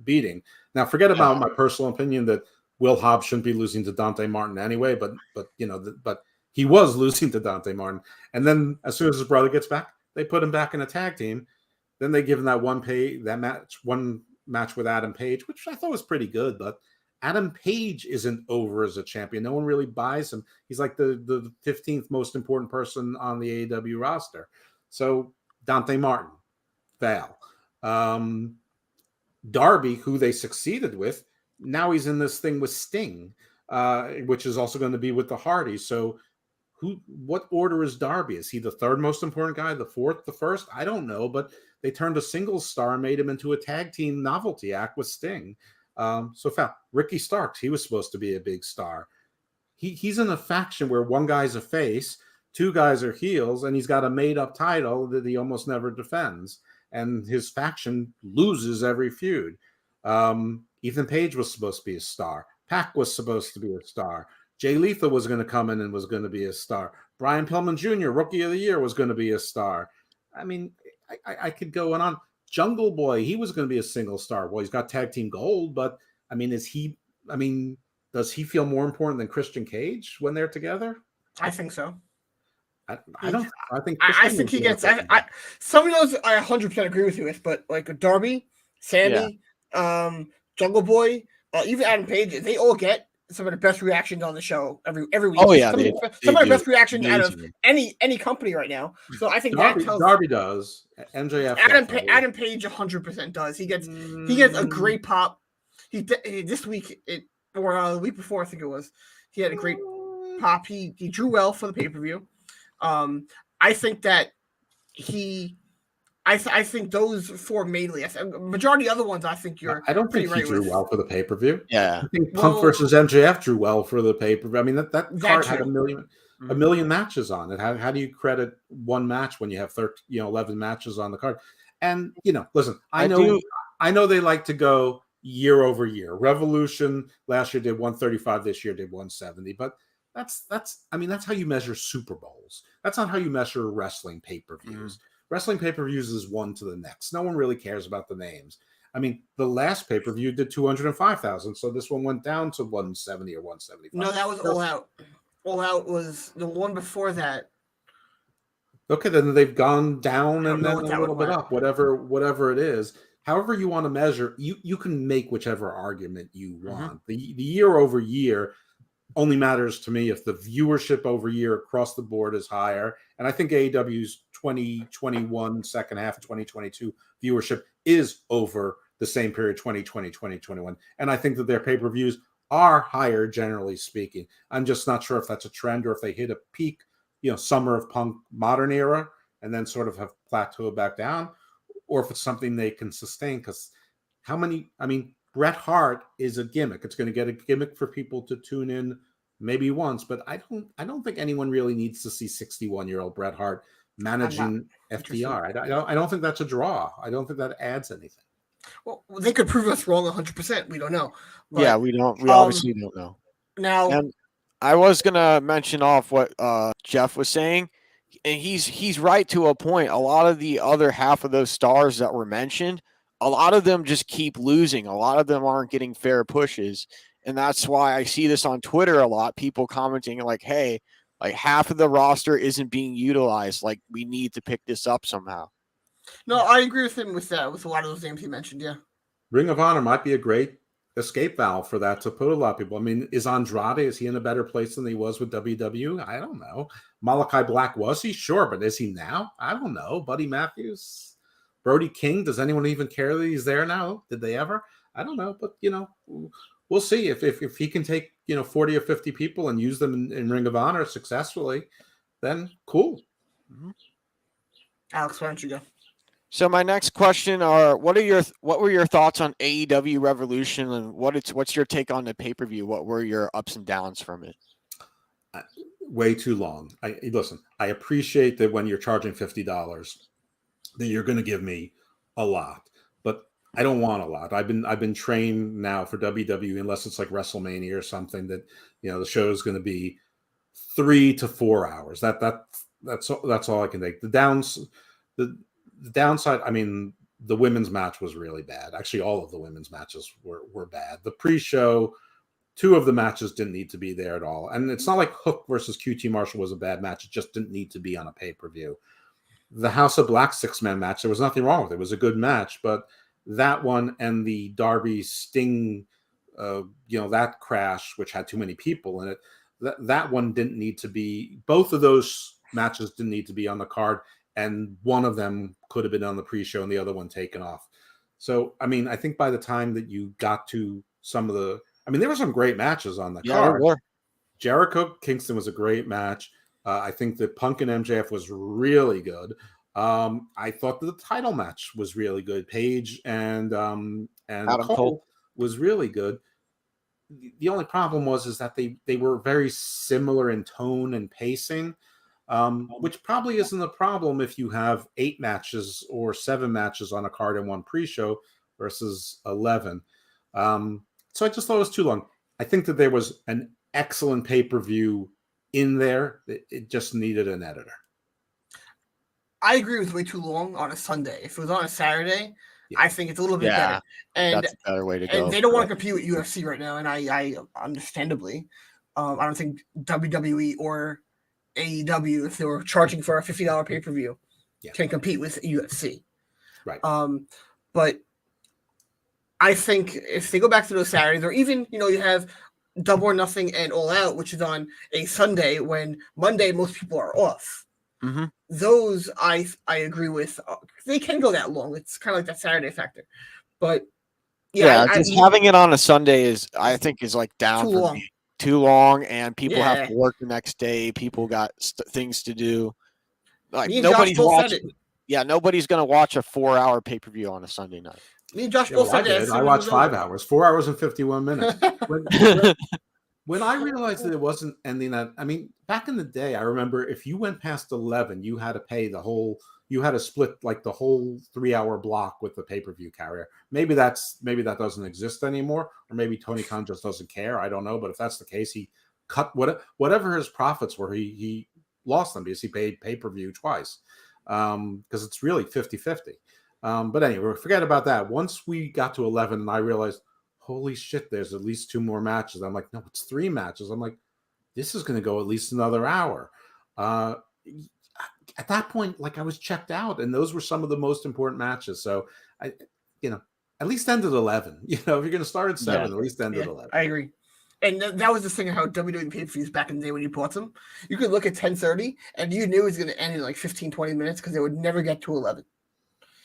beating. Now, forget about my personal opinion that Will Hobbs shouldn't be losing to Dante Martin anyway, but he was losing to Dante Martin, and then as soon as his brother gets back, they put him back in a tag team. Then they give him that one match with Adam Page, which I thought was pretty good, but Adam Page isn't over as a champion. No one really buys him. He's like the 15th most important person on the AEW roster. So Dante Martin, fail. Darby, who they succeeded with, now he's in this thing with Sting, which is also going to be with the Hardys. So what order is Darby? Is he the third most important guy, the fourth, the first? I don't know, but they turned a singles star and made him into a tag team novelty act with Sting. Ricky Starks, he was supposed to be a big star. He's in a faction where one guy's a face, two guys are heels, and he's got a made-up title that he almost never defends. And his faction loses every feud. Ethan Page was supposed to be a star. Pac was supposed to be a star. Jay Lethal was going to come in and was going to be a star. Brian Pillman Jr., Rookie of the Year, was going to be a star. I mean, I could go on. Jungle Boy, he was going to be a single star. Well, he's got tag team gold, but I mean, does he feel more important than Christian Cage when they're together? I think so. I don't. I think. I think he gets. Some of those I 100% agree with you with, but like Darby, Sandy, Jungle Boy, even Adam Page, they all get some of the best reactions on the show every week. Oh yeah, some of the best reactions out of any company right now. So I think Darby does. MJF. Adam Page 100% does. He gets a great pop. This week or the week before I think it was, he had a great pop. He drew well for the pay-per-view. I think that I think those four mainly. Majority of the other ones, I think I don't think he drew well for the pay-per-view. Yeah, I think Punk versus MJF drew well for the pay-per-view. I mean that card had a million matches on it. How do you credit one match when you have 11 matches on the card? And listen, I know they like to go year over year. Revolution last year did 135, this year did 170, but that's how you measure Super Bowls. That's not how you measure wrestling pay-per-views. Wrestling pay-per-views is one to the next. No one really cares about the names. I mean, the last pay-per-view did 205,000, so this one went down to 170 or 175. No, that was All Out. All Out was the one before that. Okay, then they've gone down and then a little bit up, whatever it is. However you want to measure, you can make whichever argument you want. The year over year only matters to me if the viewership over year across the board is higher. And I think AEW's 2021 second half of 2022 viewership is over the same period, 2020, 2021. And I think that their pay-per-views are higher, generally speaking. I'm just not sure if that's a trend or if they hit a peak, summer of Punk modern era, and then sort of have plateaued back down, or if it's something they can sustain. Because Bret Hart is a gimmick. It's going to get a gimmick for people to tune in maybe once, but I don't think anyone really needs to see 61-year-old Bret Hart managing FTR. I don't think that's a draw. I don't think that adds anything. Well, they could prove us wrong 100%. We don't know. But, yeah, we don't. We obviously don't know. Now, and I was gonna mention off what Jeff was saying, and he's right to a point. A lot of the other half of those stars that were mentioned, a lot of them just keep losing. A lot of them aren't getting fair pushes. And that's why I see this on Twitter a lot. People commenting like, hey, like half of the roster isn't being utilized. Like we need to pick this up somehow. No, I agree with him with that, with a lot of those names he mentioned. Yeah. Ring of Honor might be a great escape valve for that to put a lot of people. I mean, is he in a better place than he was with WWE? I don't know. Malachi Black, was he? Sure. But is he now? I don't know. Buddy Matthews, Brody King. Does anyone even care that he's there now? Did they ever? I don't know. But, we'll see if he can take 40 or 50 people and use them in Ring of Honor successfully, then cool. Alex, why don't you go? So my next question are what were your thoughts on AEW Revolution and what's your take on the pay-per-view? What were your ups and downs from it? Way too long. I appreciate that when you're charging $50 that you're going to give me a lot. but I don't want a lot. I've been trained now for WWE, unless it's like WrestleMania or something, that the show is going to be 3 to 4 hours. That's all I can take. The downside, I mean, the women's match was really bad. Actually, all of the women's matches were bad. The pre-show, 2 of the matches didn't need to be there at all. And it's not like Hook versus QT Marshall was a bad match. It just didn't need to be on a pay-per-view. The House of Black 6-man match, there was nothing wrong with it. It was a good match, but that one and the Darby Sting, that crash, which had too many people in it, that one didn't need to be. Both of those matches didn't need to be on the card, and one of them could have been on the pre-show and the other one taken off. So, I mean, I think by the time that you got to some of the, I mean, there were some great matches on the card. Jericho Kingston was a great match. I think that Punk and MJF was really good. I thought that the title match was really good. Paige and Adam Cole was really good. The only problem is that they were very similar in tone and pacing, which probably isn't a problem if you have 8 matches or 7 matches on a card and 1 pre-show versus 11. So I just thought it was too long. I think that there was an excellent pay-per-view in there. It just needed an editor. I agree with way too long on a Sunday. If it was on a Saturday, I think it's a little bit better. And that's a better way to go. And they don't want to compete with UFC right now, and I understandably, I don't think WWE or AEW, if they were charging for a $50 pay-per-view, can compete with UFC. Right. But I think if they go back to those Saturdays, or even, you have Double or Nothing and All Out, which is on a Sunday when Monday most people are off. Mm-hmm. Those I agree with. They can go that long. It's kind of like that Saturday factor. But just having it on a Sunday is like down too for long. me. Too long, and people have to work the next day. People got things to do. Like nobody's watching. Yeah, nobody's gonna watch a 4-hour pay-per-view on a Sunday night. Me and Josh both said that. I watched 5 hours, 4 hours and 51 minutes. When I realized that it wasn't ending at, I mean, back in the day, I remember if you went past 11, you had to pay you had to split like the whole 3-hour block with the pay-per-view carrier. Maybe that doesn't exist anymore, or maybe Tony Khan just doesn't care. I don't know. But if that's the case, he cut whatever his profits were, he lost them because he paid pay-per-view twice. Because it's really 50-50. But anyway, forget about that. Once we got to 11 and I realized, holy shit, there's at least 2 more matches. I'm like, no, it's 3 matches. I'm like, this is going to go at least another hour. At that point, like, I was checked out, and those were some of the most important matches. So at least end at 11. If you're going to start at 7, at least end at 11. I agree. And that was the thing of how WWE pay-per-views back in the day when you bought them. You could look at 10:30, and you knew it was going to end in like 15, 20 minutes because they would never get to 11.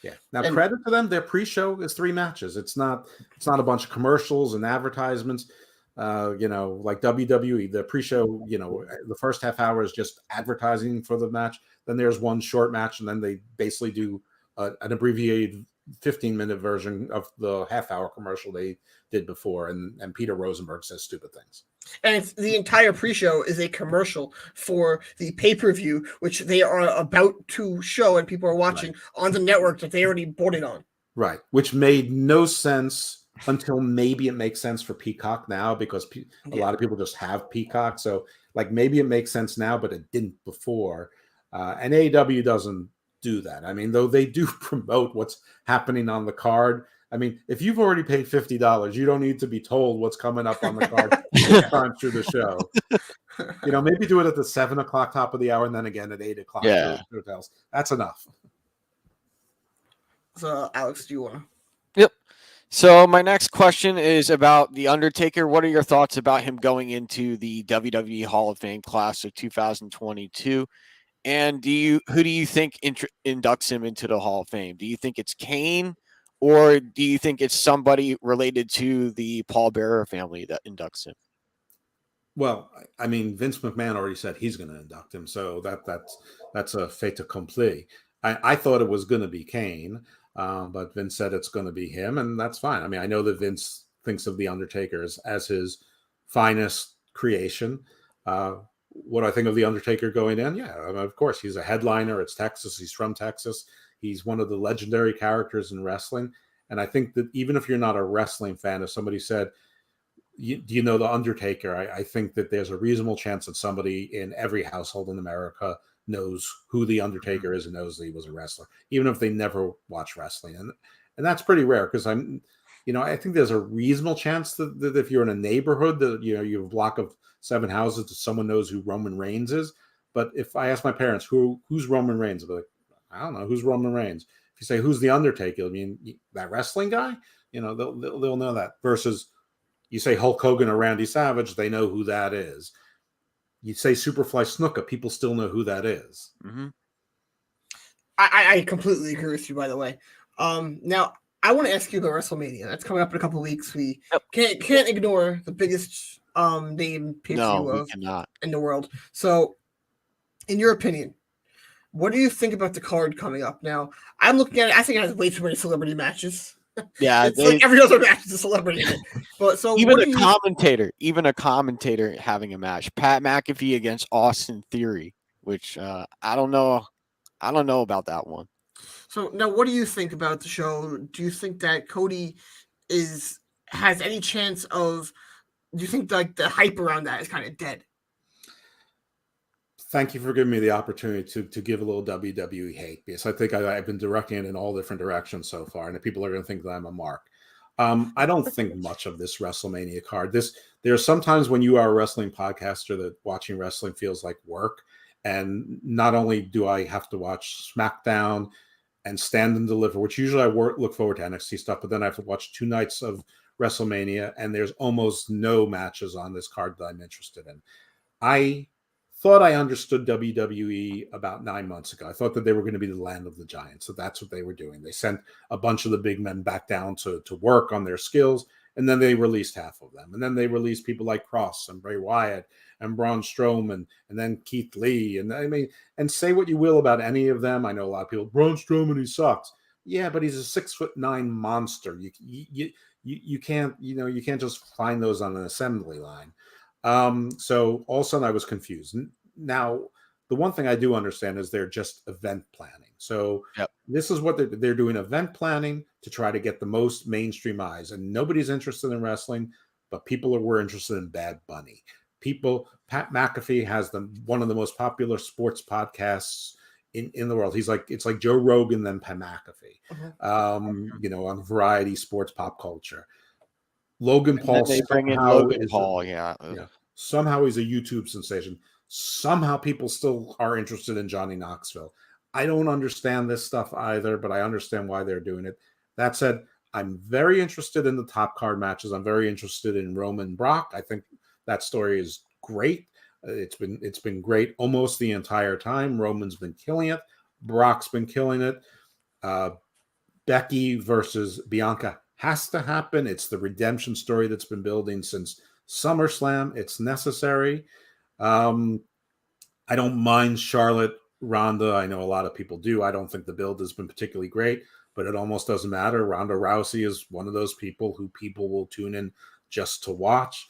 Yeah. Now, credit to them. Their pre-show is 3 matches. It's not a bunch of commercials and advertisements. Like WWE, the pre-show, the first half hour is just advertising for the match. Then there's one short match, and then they basically do an abbreviated 15-minute version of the half-hour commercial they did before. And Peter Rosenberg says stupid things. And the entire pre-show is a commercial for the pay-per-view, which they are about to show and people are watching on the network that they already bought it on. Right, which made no sense until maybe it makes sense for Peacock now, because a lot of people just have Peacock. So, like, maybe it makes sense now, but it didn't before. And AEW doesn't do that. I mean, though they do promote what's happening on the card. I mean, if you've already paid $50, you don't need to be told what's coming up on the card time through the show. Maybe do it at the 7 o'clock top of the hour, and then again at 8 o'clock. Yeah, that's enough. So, Alex, do you want to? Yep. So my next question is about The Undertaker. What are your thoughts about him going into the WWE Hall of Fame class of 2022? And who do you think inducts him into the Hall of Fame? Do you think it's Kane, or do you think it's somebody related to the Paul Bearer family that inducts him? Well, I mean, Vince McMahon already said he's going to induct him, so that's a fait accompli. I thought it was going to be Kane, but Vince said it's going to be him, and that's fine. I mean, I know that Vince thinks of The Undertaker as his finest creation. What do I think of The Undertaker going in? Yeah, I mean, of course, he's a headliner. It's Texas. He's from Texas. He's one of the legendary characters in wrestling. And I think that even if you're not a wrestling fan, if somebody said, do you know The Undertaker? I think that there's a reasonable chance that somebody in every household in America knows who The Undertaker is and knows that he was a wrestler, even if they never watch wrestling. And that's pretty rare because I think there's a reasonable chance that if you're in a neighborhood that, you have a block of 7 houses, that someone knows who Roman Reigns is. But if I ask my parents, who's Roman Reigns? I'll be like, I don't know, who's Roman Reigns? If you say, who's The Undertaker? I mean, that wrestling guy? They'll know that. Versus you say Hulk Hogan or Randy Savage, they know who that is. You say Superfly Snuka, people still know who that is. Mm-hmm. I completely agree with you, by the way. Now, I want to ask you about WrestleMania. That's coming up in a couple of weeks. We can't ignore the biggest name pay-per-view in the world. So, in your opinion, what do you think about the card coming up? Now, I'm looking at it. I think it has way too many celebrity matches. Yeah, it's like every other match is a celebrity. But so even a commentator having a match. Pat McAfee against Austin Theory, which I don't know about that one. So now, what do you think about the show? Do you think that Cody has any chance of? Do you think like the hype around that is kind of dead? Thank you for giving me the opportunity to give a little WWE hate, because I think I've been directing it in all different directions so far, and people are going to think that I'm a mark. I don't think much of this WrestleMania card. There are sometimes when you are a wrestling podcaster that watching wrestling feels like work, and not only do I have to watch SmackDown and Stand and Deliver, which usually I look forward to NXT stuff, but then I have to watch 2 nights of WrestleMania, and there's almost no matches on this card that I'm interested in. I thought I understood WWE about 9 months ago. I thought that they were going to be the land of the giants. So that's what they were doing. They sent a bunch of the big men back down to work on their skills, and then they released half of them. And then they released people like Cross and Bray Wyatt and Braun Strowman and then Keith Lee. And say what you will about any of them. I know a lot of people, Braun Strowman, he sucks. Yeah, but he's a 6'9" monster. You can't just find those on an assembly line. So all of a sudden I was confused. Now, the one thing I do understand is they're just event planning. So This is what they're doing, event planning to try to get the most mainstream eyes. And nobody's interested in wrestling, but people were interested in Bad Bunny. Pat McAfee has one of the most popular sports podcasts in the world. It's like Joe Rogan then Pat McAfee, on variety, sports, pop culture. Logan Paul. They bring in Logan Paul, somehow he's a YouTube sensation. Somehow people still are interested in Johnny Knoxville. I don't understand this stuff either, but I understand why they're doing it. That said, I'm very interested in the top card matches. I'm very interested in Roman Brock. I think that story is great. It's been great almost the entire time. Roman's been killing it. Brock's been killing it. Becky versus Bianca has to happen. It's the redemption story that's been building since SummerSlam. It's necessary. I don't mind Charlotte, Ronda. I know a lot of people do. I don't think the build has been particularly great, but it almost doesn't matter. Ronda Rousey is one of those people who people will tune in just to watch.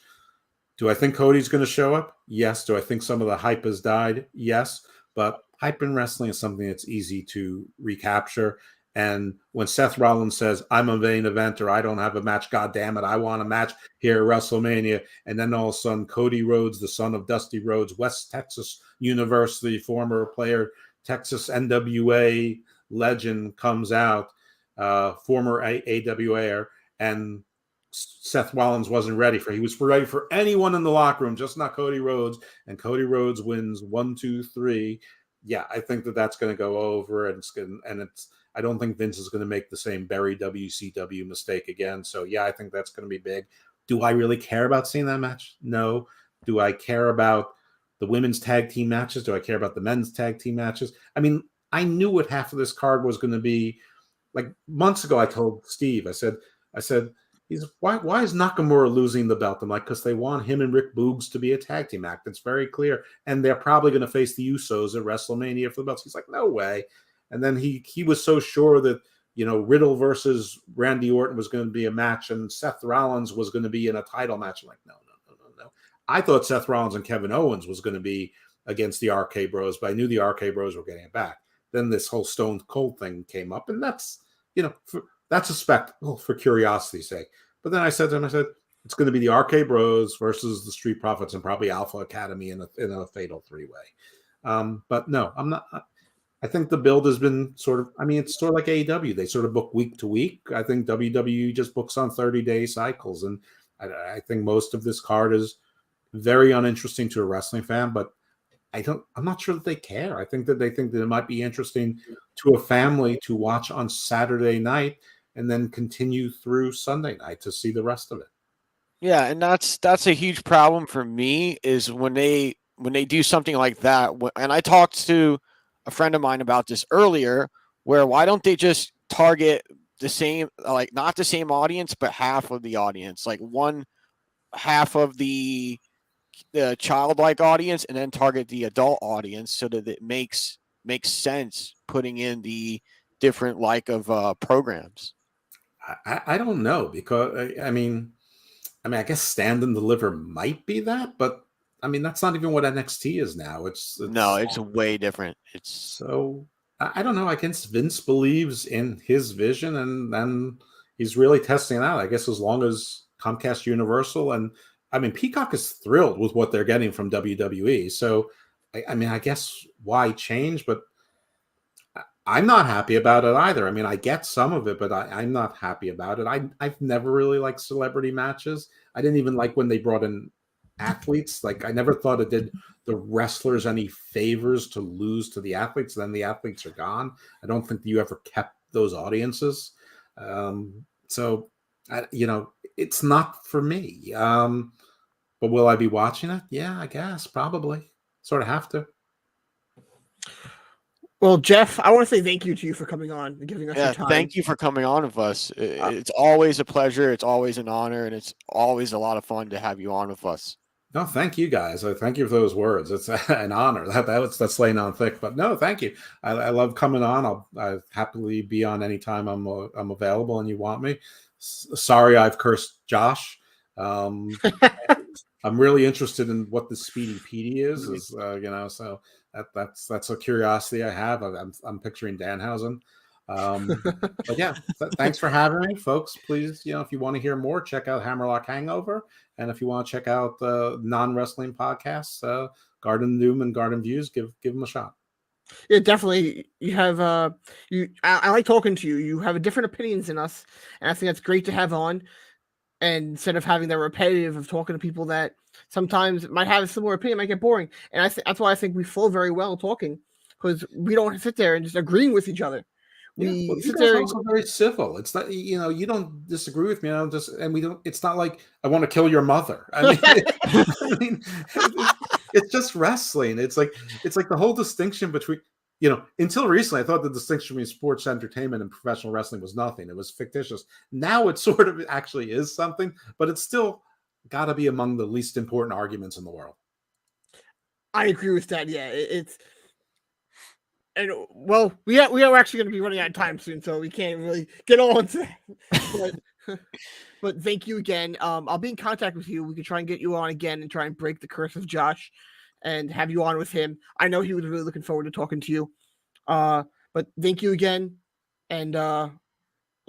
Do I think Cody's going to show up? Yes. Do I think some of the hype has died? Yes. But hype in wrestling is something that's easy to recapture. And when Seth Rollins says, I'm a main eventer, I don't have a match, God damn it, I want a match here at WrestleMania. And then all of a sudden, Cody Rhodes, the son of Dusty Rhodes, West Texas University, former player, Texas NWA legend, comes out, former AWAer, and Seth Rollins wasn't ready for. He was ready for anyone in the locker room, just not Cody Rhodes. And Cody Rhodes wins 1, 2, 3. Yeah, I think that's going to go over, and I don't think Vince is going to make the same Barry WCW mistake again. So yeah, I think that's going to be big. Do I really care about seeing that match? No. Do I care about the women's tag team matches? Do I care about the men's tag team matches? I mean, I knew what half of this card was going to be. Like months ago, I told Steve, I said, why is Nakamura losing the belt? I'm like, because they want him and Rick Boogs to be a tag team act. It's very clear. And they're probably going to face the Usos at WrestleMania for the belts. He's like, no way. And then he was so sure that, Riddle versus Randy Orton was going to be a match and Seth Rollins was going to be in a title match. I'm like, no. I thought Seth Rollins and Kevin Owens was going to be against the RK Bros, but I knew the RK Bros were getting it back. Then this whole Stone Cold thing came up, and that's, that's a spectacle for curiosity's sake. But then I said to him, it's going to be the RK Bros versus the Street Profits and probably Alpha Academy in a fatal 3-way. But no, I'm not. I think the build has been it's sort of like AEW. They sort of book week to week. I think WWE just books on 30-day cycles. And I think most of this card is very uninteresting to a wrestling fan, but I'm not sure that they care. I think that they think that it might be interesting to a family to watch on Saturday night and then continue through Sunday night to see the rest of it. Yeah, and that's a huge problem for me is when they do something like that. And I talked to a friend of mine about this earlier, where why don't they just target the same, like not the same audience, but half of the audience, like one half of the childlike audience, and then target the adult audience so that it makes sense putting in the different of programs. I don't know, because I mean, I guess Stand and Deliver might be that, but I mean, that's not even what NXT is now. It's way different. So I don't know. I guess Vince believes in his vision, and then he's really testing it out. I guess as long as Comcast Universal, and I mean, Peacock is thrilled with what they're getting from WWE. So I mean, I guess why change? But I'm not happy about it either. I mean, I get some of it, but I'm not happy about it. I've never really liked celebrity matches. I didn't even like when they brought in athletes. Like, I never thought it did the wrestlers any favors to lose to the athletes. Then the athletes are gone. I don't think that you ever kept those audiences. So, it's not for me. But will I be watching it? Yeah, I guess probably. Sort of have to. Well, Jeff, I want to say thank you to you for coming on and giving us your time. Thank you for coming on with us. It's always a pleasure. It's always an honor, and it's always a lot of fun to have you on with us. No, thank you guys. Thank you for those words. It's an honor. That's laying on thick. But no, thank you. I love coming on. I'll happily be on anytime I'm available and you want me. Sorry, I've cursed Josh. I'm really interested in what the Speedy Petey is. So that's a curiosity I have. I'm picturing Danhausen. But yeah, thanks for having me, folks. Please, if you want to hear more, check out Hammering Hangover, and if you want to check out non-wrestling podcasts, Garden Doom and Garden Views, give them a shot. Yeah, definitely. You have I like talking to you. You have different opinions than us, and I think that's great to have on. And instead of having that repetitive of talking to people that sometimes might have a similar opinion, might get boring. And that's why I think we flow very well talking, because we don't sit there and just agreeing with each other. We sit there. Also very civil. It's not, you don't disagree with me. And we don't. It's not like I want to kill your mother. I mean, it's just wrestling. It's like the whole distinction between. Until recently, I thought the distinction between sports entertainment and professional wrestling was nothing. It was fictitious. Now it sort of actually is something, but it's still got to be among the least important arguments in the world. I agree with that. Yeah, we are actually going to be running out of time soon, so we can't really get on to that. But thank you again. I'll be in contact with you. We can try and get you on again and try and break the curse of Josh and have you on with him. I know he was really looking forward to talking to you. But thank you again, and we'll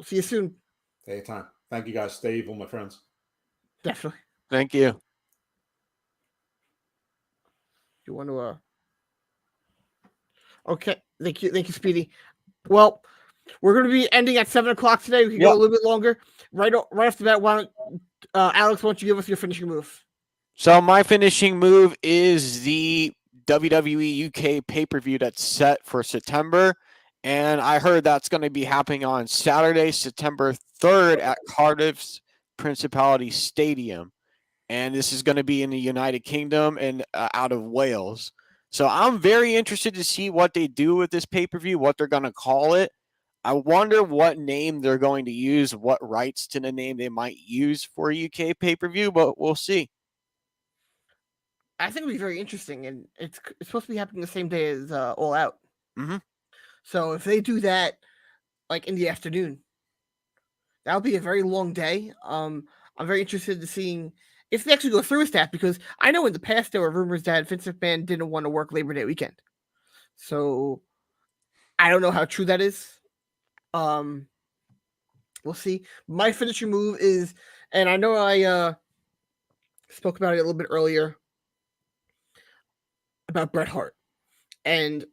see you soon. Anytime. Thank you, guys. Stay evil, my friends. Definitely. Thank you. You want to? Okay. Thank you, Speedy. Well, we're going to be ending at 7:00 today. We can go a little bit longer. Right off the bat, Alex, why don't you give us your finishing move? So my finishing move is the WWE UK pay-per-view that's set for September. And I heard that's going to be happening on Saturday, September 3rd at Cardiff's Principality Stadium. And this is going to be in the United Kingdom and out of Wales. So I'm very interested to see what they do with this pay-per-view, what they're going to call it. I wonder what name they're going to use, what rights to the name they might use for a UK pay-per-view, but we'll see. I think it'll be very interesting, and it's supposed to be happening the same day as All Out. Mm-hmm. So if they do that, like in the afternoon, that'll be a very long day. I'm very interested in seeing if they actually go through with that, because I know in the past there were rumors that Vince McMahon didn't want to work Labor Day weekend. So I don't know how true that is. We'll see. My finishing move is, and I know I spoke about it a little bit earlier, about Bret Hart. And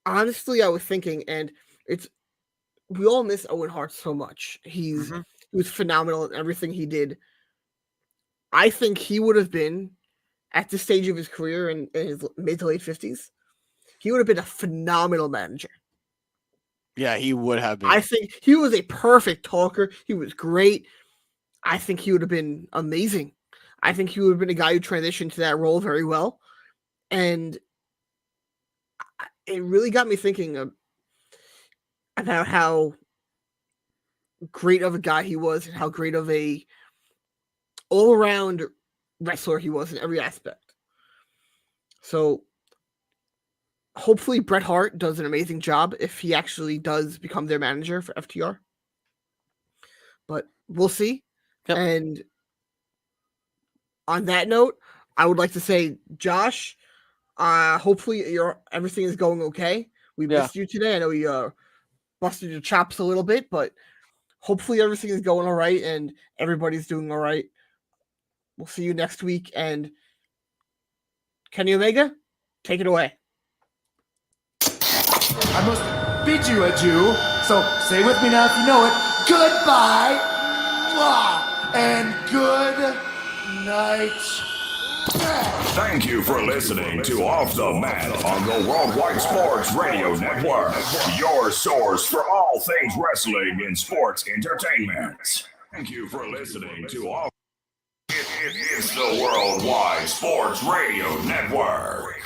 honestly, I was thinking, and we all miss Owen Hart so much. He was phenomenal at everything he did. I think he would have been, at this stage of his career in his mid to late 50s, he would have been a phenomenal manager. Yeah, he would have been. I think he was a perfect talker. He was great. I think he would have been amazing. I think he would have been a guy who transitioned to that role very well. And it really got me thinking about how great of a guy he was and how great of a all-around wrestler he was in every aspect. So hopefully Bret Hart does an amazing job if he actually does become their manager for FTR. But we'll see. Yep. And on that note, I would like to say, Josh, hopefully everything is going okay. We missed you today. I know you busted your chops a little bit, but hopefully everything is going all right and everybody's doing all right. We'll see you next week. And Kenny Omega, take it away. I must bid you adieu. So say with me now if you know it. Goodbye. And good night. Thank you for listening to Off the Mat on the Worldwide Sports Radio Network, your source for all things wrestling and sports entertainment. Thank you for listening to Off. It is the Worldwide Sports Radio Network.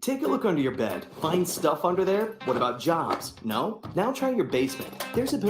Take a look under your bed. Find stuff under there? What about jobs? No? Now try your basement. There's a pair